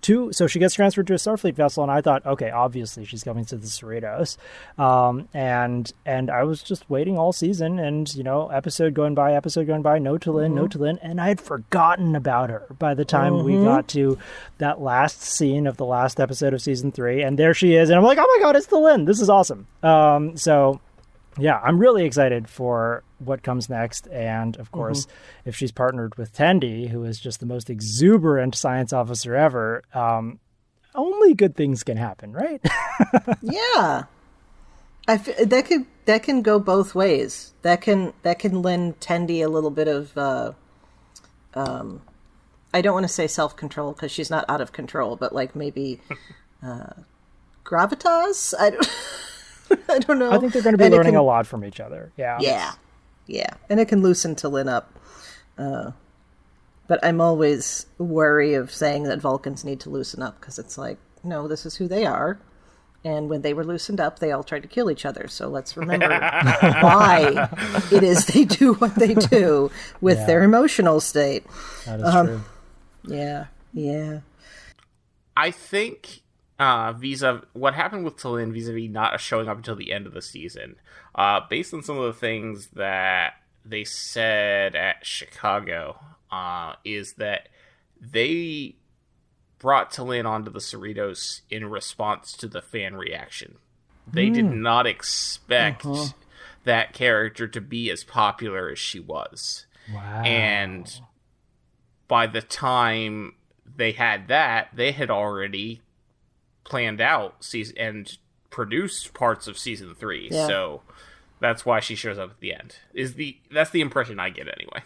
E: So she gets transferred to a Starfleet vessel, and I thought, okay, obviously she's coming to the Cerritos, and I was just waiting all season, and episode going by, no T'Lyn, and I had forgotten about her by the time we got to that last scene of the last episode of season 3, and there she is, and I'm like, oh my God, it's T'Lyn! This is awesome. So yeah, I'm really excited for what comes next. And of course, if she's partnered with Tendi, who is just the most exuberant science officer ever, only good things can happen, right?
C: Yeah. That can go both ways. That can lend Tendi a little bit of, I don't want to say self-control because she's not out of control, but like maybe gravitas? I don't know.
E: I think they're going to be learning a lot from each other. Yeah. And it can loosen T'Lyn up. But I'm always wary of saying that Vulcans need to loosen up because it's like, no, this is who they are. And when they were loosened up, they all tried to kill each other. So let's remember why it is they do what they do with their emotional state. That is true.
C: Yeah.
D: I think vis-a-vis what happened with T'Lyn vis-a-vis not showing up until the end of the season, based on some of the things that they said at Chicago, is that they brought T'Lyn onto the Cerritos in response to the fan reaction. They did not expect that character to be as popular as she was.
E: Wow.
D: And by the time they had that, they had already planned out and produced parts of season 3. Yeah. So that's why she shows up at the end. That's the impression I get anyway.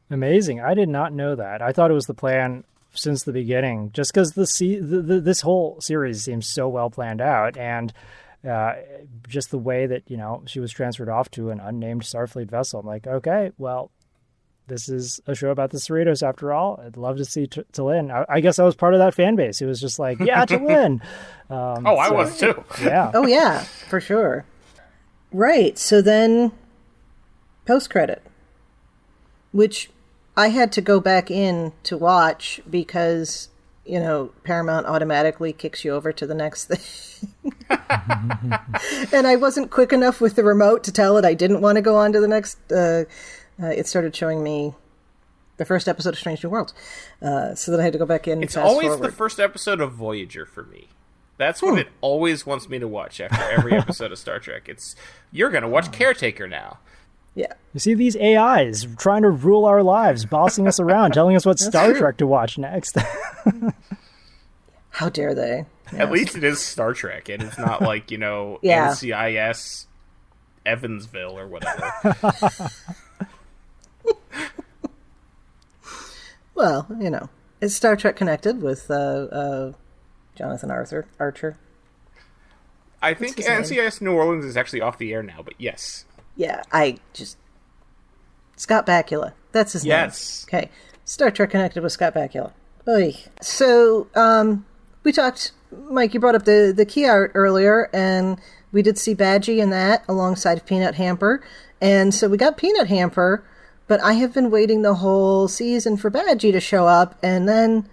E: Amazing. I did not know that. I thought it was the plan since the beginning, just because this whole series seems so well planned out, and just the way that she was transferred off to an unnamed Starfleet vessel. I'm like, okay, well, this is a show about the Cerritos after all. I'd love to see T'Lyn. I guess I was part of that fan base. It was just like, yeah, T'Lyn.
D: I was too.
E: Yeah.
C: Oh yeah, for sure. Right. So then, post-credit, which I had to go back in to watch because, Paramount automatically kicks you over to the next thing. And I wasn't quick enough with the remote to tell it I didn't want to go on to the next. It started showing me the first episode of Strange New Worlds. So then I had to go back in.
D: It's always the first episode of Voyager for me. That's what it always wants me to watch after every episode of Star Trek. You're going to watch Caretaker now.
C: Yeah.
E: You see these AIs trying to rule our lives, bossing us around, telling us what Star Trek to watch next.
C: How dare they? Yes.
D: At least it is Star Trek, and it's not like, NCIS Evansville or whatever.
C: Well, it's Star Trek Connected with Jonathan Archer.
D: I think NCIS New Orleans is actually off the air now, but yes.
C: Yeah, Scott Bakula. That's his name.
D: Yes.
C: Okay. Star Trek Connected with Scott Bakula. Oy. So, we talked, Mike, you brought up the key art earlier, and we did see Badgie in that alongside Peanut Hamper. And so we got Peanut Hamper, but I have been waiting the whole season for Badgie to show up, and then,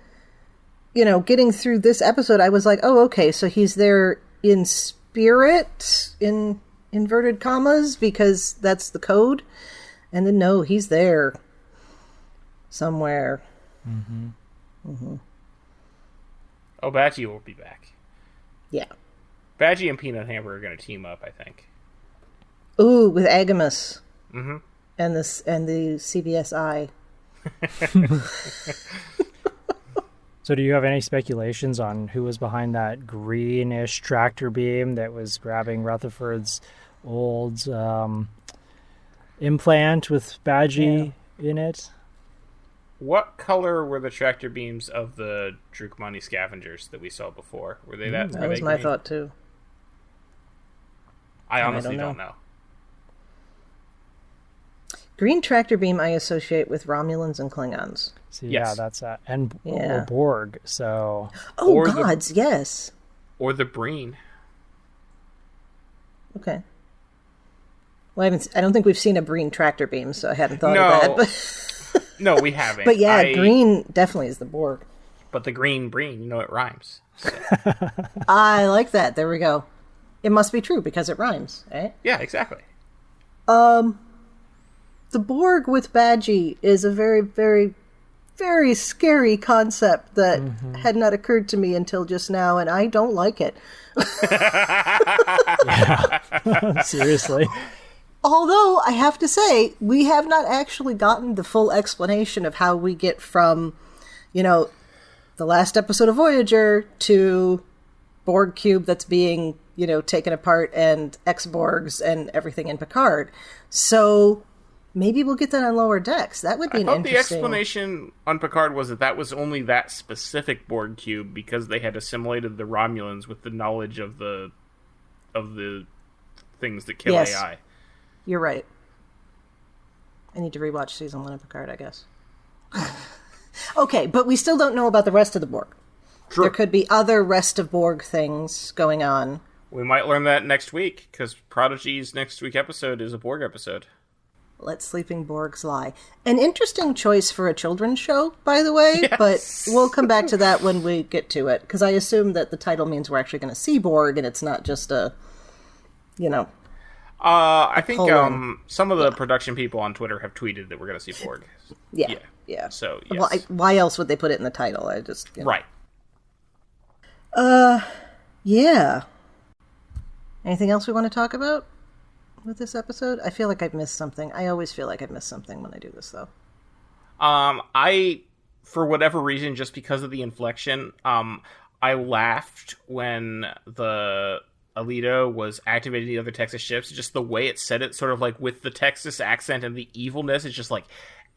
C: getting through this episode, I was like, oh, okay, so he's there in spirit, in inverted commas, because that's the code. And then no, he's there somewhere.
D: Oh, Badgie will be back.
C: Yeah.
D: Badgie and Peanut Hammer are going to team up, I think.
C: Ooh, with Agamus.
D: Mm-hmm.
C: And the CBSI.
E: So do you have any speculations on who was behind that greenish tractor beam that was grabbing Rutherford's old implant with Badgie in it?
D: What color were the tractor beams of the Drukmani scavengers that we saw before? Were they
C: that was my thought too.
D: I honestly don't know.
C: Green tractor beam I associate with Romulans and Klingons.
E: So,
D: Yes.
E: yeah, that's and
C: Yeah.
E: or Borg. So
C: Oh,
D: Or the-
C: gods, yes.
D: Or the Breen.
C: Okay. Well, I don't think we've seen a Breen tractor beam, so I hadn't thought
D: No.
C: of that. But,
D: No, we haven't.
C: but yeah, green definitely is the Borg.
D: But the Green Breen, it rhymes.
C: I like that. There we go. It must be true because it rhymes, right?
D: Yeah, exactly.
C: The Borg with Badgie is a very, very, very scary concept that had not occurred to me until just now, and I don't like it.
E: seriously.
C: Although, I have to say, we have not actually gotten the full explanation of how we get from, the last episode of Voyager to Borg cube that's being, taken apart and ex-Borgs and everything in Picard. So maybe we'll get that on Lower Decks. That would be
D: I
C: an
D: thought the
C: interesting...
D: explanation on Picard was that was only that specific Borg cube because they had assimilated the Romulans with the knowledge of the things that kill
C: Yes.
D: AI.
C: You're right. I need to rewatch season 1 of Picard, I guess. Okay, but we still don't know about the rest of the Borg.
D: True.
C: There could be other rest of Borg things going on.
D: We might learn that next week because Prodigy's next week episode is a Borg episode.
C: Let Sleeping Borgs Lie. An interesting choice for a children's show, by the way,
D: Yes.
C: but we'll come back to that when we get to it, because I assume that the title means we're actually going to see Borg, and it's not just a,
D: I think
C: colon.
D: some of the production people on Twitter have tweeted that we're going to see Borg.
C: Yeah.
D: So, yes.
C: Well, why else would they put it in the title? I just...
D: Right.
C: Yeah. Anything else we want to talk about with this episode? I feel like I've missed something. I always feel like I've missed something when I do this, though.
D: I, for whatever reason, just because of the inflection, I laughed when the Alito was activating the other Texas ships. Just the way it said it, sort of like with the Texas accent and the evilness, it's just like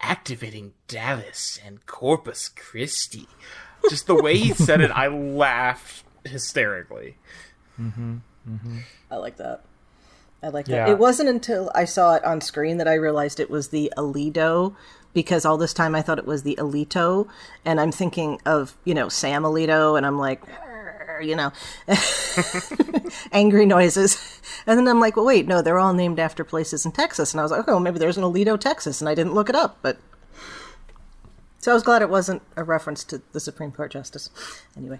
D: activating Dallas and Corpus Christi. Just the way he said it, I laughed hysterically.
C: I like that. I like
E: Yeah.
C: that. It wasn't until I saw it on screen that I realized it was the Alito, because all this time I thought it was the Alito, and I'm thinking of, Sam Alito, and I'm like, angry noises. And then I'm like, well, wait, no, they're all named after places in Texas. And I was like, oh, maybe there's an Alito, Texas, and I didn't look it up, but... So I was glad it wasn't a reference to the Supreme Court Justice. Anyway,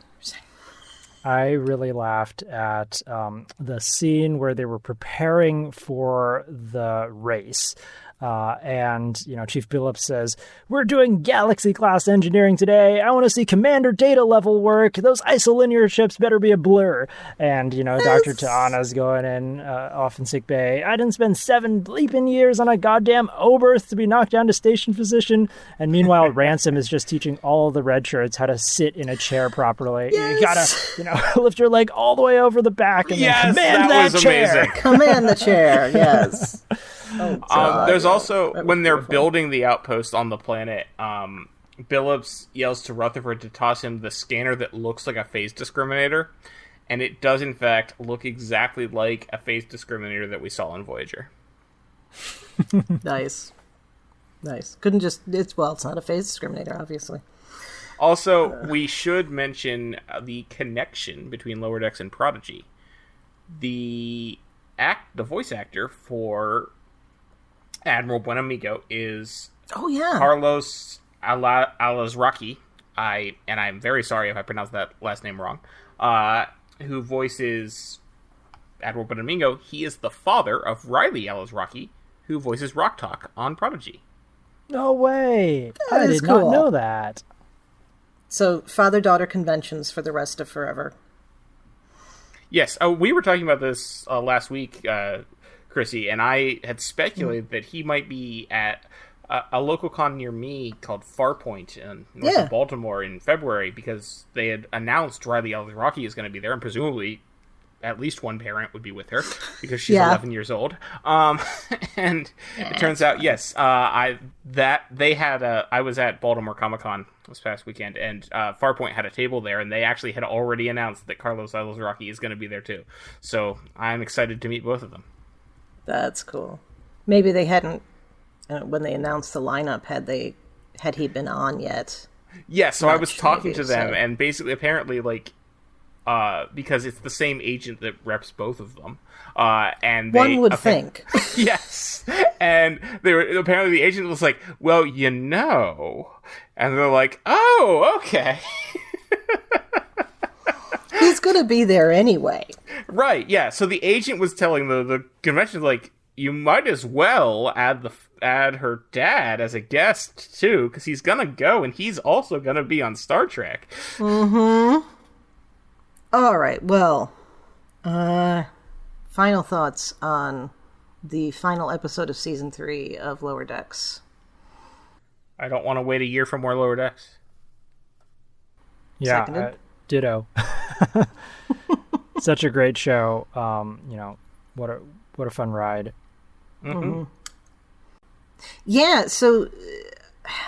E: I really laughed at the scene where they were preparing for the race. And Chief Billups says, "We're doing galaxy-class engineering today. I want to see commander data level work. Those isolinear ships better be a blur." And, Dr. Ta'ana's going in off in sick bay. "I didn't spend 7 bleeping years on a goddamn Oberth to be knocked down to station physician." And meanwhile, Ransom is just teaching all the red shirts how to sit in a chair properly.
C: Yes.
E: You gotta, lift your leg all the way over the back and
D: Yes,
E: then command
D: that was
E: chair.
D: amazing.
C: command the chair, yes. Oh, God.
D: There's also,
C: That was
D: when they're
C: beautiful.
D: building the outpost on the planet, Billups yells to Rutherford to toss him the scanner that looks like a phase discriminator, and it does, in fact, look exactly like a phase discriminator that we saw in Voyager.
C: Nice. Couldn't just... It's not a phase discriminator, obviously.
D: Also, we should mention the connection between Lower Decks and Prodigy. The voice actor for Admiral Buenamigo is
C: Oh, yeah.
D: Carlos Alazraqui. I'm very sorry if I pronounced that last name wrong. Who voices Admiral Buenamigo. He is the father of Riley Alazraqui, who voices Rock Talk on Prodigy.
E: No way. I
C: is
E: did not
C: cool.
E: know that.
C: So, father-daughter conventions for the rest of forever.
D: Yes, we were talking about this last week, Chrissy, and I had speculated that he might be at a local con near me called Farpoint in north of Baltimore in February, because they had announced Riley Alazraqui is going to be there, and presumably at least one parent would be with her, because she's 11 years old. And it turns out, yes, I was at Baltimore Comic-Con this past weekend, and Farpoint had a table there, and they actually had already announced that Carlos Alazraqui is going to be there too. So I'm excited to meet both of them.
C: That's cool. Maybe they hadn't when they announced the lineup, had he been on yet?
D: Yeah, so I was talking to them,
C: so.
D: and basically, apparently, like, because it's the same agent that reps both of them, and
C: one would think.
D: Yes, and apparently the agent was like, well, you know, and they're like, oh, okay.
C: He's gonna be there anyway.
D: Right, yeah, so the agent was telling the convention, like, you might as well add her dad as a guest, too, because he's gonna go, and he's also gonna be on Star Trek.
C: Mm-hmm. All right, well, final thoughts on the final episode of Season 3 of Lower Decks.
D: I don't want to wait a year for more Lower Decks.
E: Yeah, ditto. Such a great show. What a fun ride.
C: Mm-hmm. Yeah, so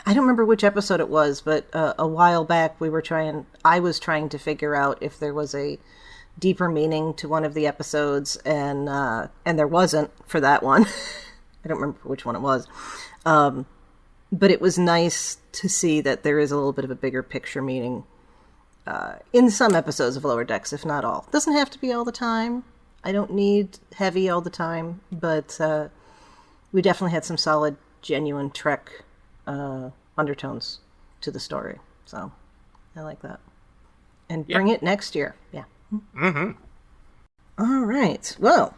C: I don't remember which episode it was, but a while back I was trying to figure out if there was a deeper meaning to one of the episodes, and there wasn't for that one. I don't remember which one it was. But it was nice to see that there is a little bit of a bigger picture meaning in some episodes of Lower Decks, if not all. Doesn't have to be all the time. I don't need heavy all the time, but we definitely had some solid, genuine Trek undertones to the story. So I like that. And bring it next year. Yeah.
D: Mm-hmm.
C: All right. Well,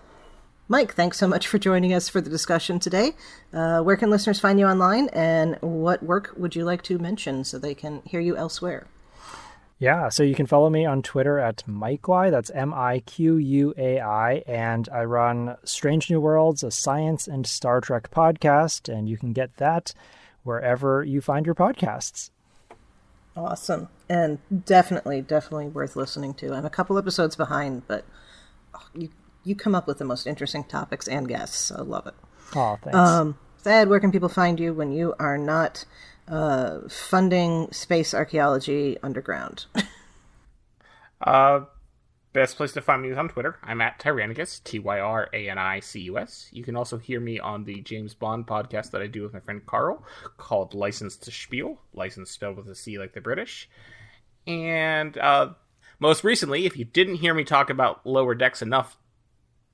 C: Mike, thanks so much for joining us for the discussion today. Where can listeners find you online, and what work would you like to mention so they can hear you elsewhere?
E: Yeah, so you can follow me on Twitter at MikeWai, that's MIQUAI, and I run Strange New Worlds, a science and Star Trek podcast, and you can get that wherever you find your podcasts.
C: Awesome. And definitely worth listening to. I'm a couple episodes behind, but you come up with the most interesting topics and guests, so I love it.
E: Oh, thanks.
C: Thad, where can people find you when you are not funding space archaeology underground?
D: Best place to find me is on Twitter. I'm at Tyrannicus, TYRANICUS. You can also hear me on the James Bond podcast that I do with my friend Carl, called License to Spiel. License spelled with a C like the British. And most recently, if you didn't hear me talk about Lower Decks enough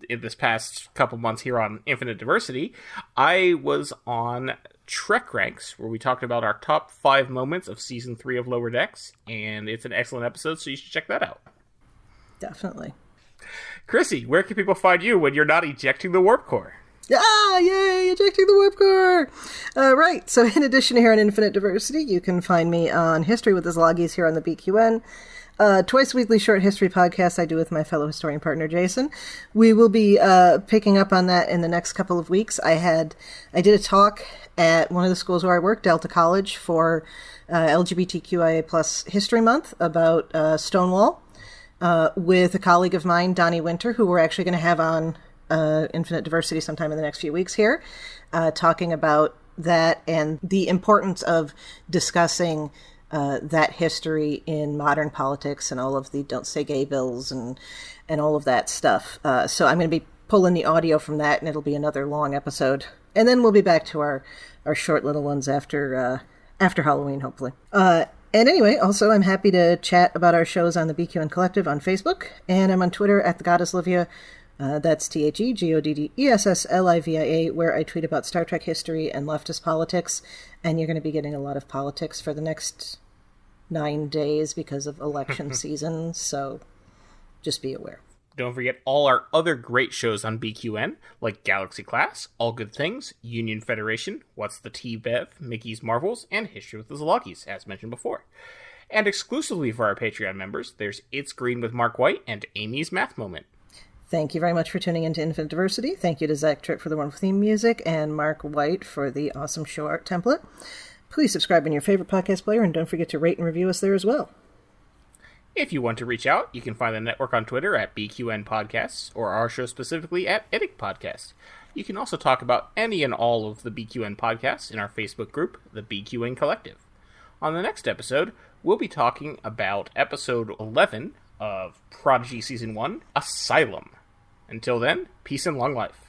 D: in this past couple months here on Infinite Diversity, I was on Trek Ranks, where we talked about our top 5 moments of Season 3 of Lower Decks, and it's an excellent episode, so you should check that out.
C: Definitely.
D: Chrissie, where can people find you when you're not ejecting the warp core?
C: Ah, yay, ejecting the warp core! Right, so in addition to here on Infinite Diversity, you can find me on History with the Szilagys here on the BQN. Twice weekly short history podcast I do with my fellow historian partner Jason. We will be picking up on that in the next couple of weeks. I did a talk at one of the schools where I work, Delta College, for LGBTQIA plus History Month about Stonewall with a colleague of mine, Donnie Winter, who we're actually going to have on Infinite Diversity sometime in the next few weeks here, talking about that and the importance of discussing that history in modern politics and all of the Don't Say Gay bills and all of that stuff. So I'm going to be pulling the audio from that, and it'll be another long episode. And then we'll be back to our short little ones after Halloween, hopefully. And anyway, also I'm happy to chat about our shows on the BQN Collective on Facebook, and I'm on Twitter at the Goddess Livia. That's TheGoddessLivia, where I tweet about Star Trek history and leftist politics, and you're going to be getting a lot of politics for the next 9 days because of election season, so just be aware.
D: Don't forget all our other great shows on BQN, like Galaxy Class, All Good Things, Union Federation, What's the T-Bev, Mickey's Marvels, and History with the Szilagys, as mentioned before. And exclusively for our Patreon members, there's It's Green with Mark White and Amy's Math Moment.
C: Thank you very much for tuning into Infinite Diversity. Thank you to Zach Tripp for the wonderful theme music and Mark White for the awesome show art template. Please subscribe in your favorite podcast player, and don't forget to rate and review us there as well.
D: If you want to reach out, you can find the network on Twitter at BQN Podcasts, or our show specifically at Edic Podcast. You can also talk about any and all of the BQN podcasts in our Facebook group, the BQN Collective. On the next episode, we'll be talking about episode 11 of Prodigy Season 1, Asylum. Until then, peace and long life.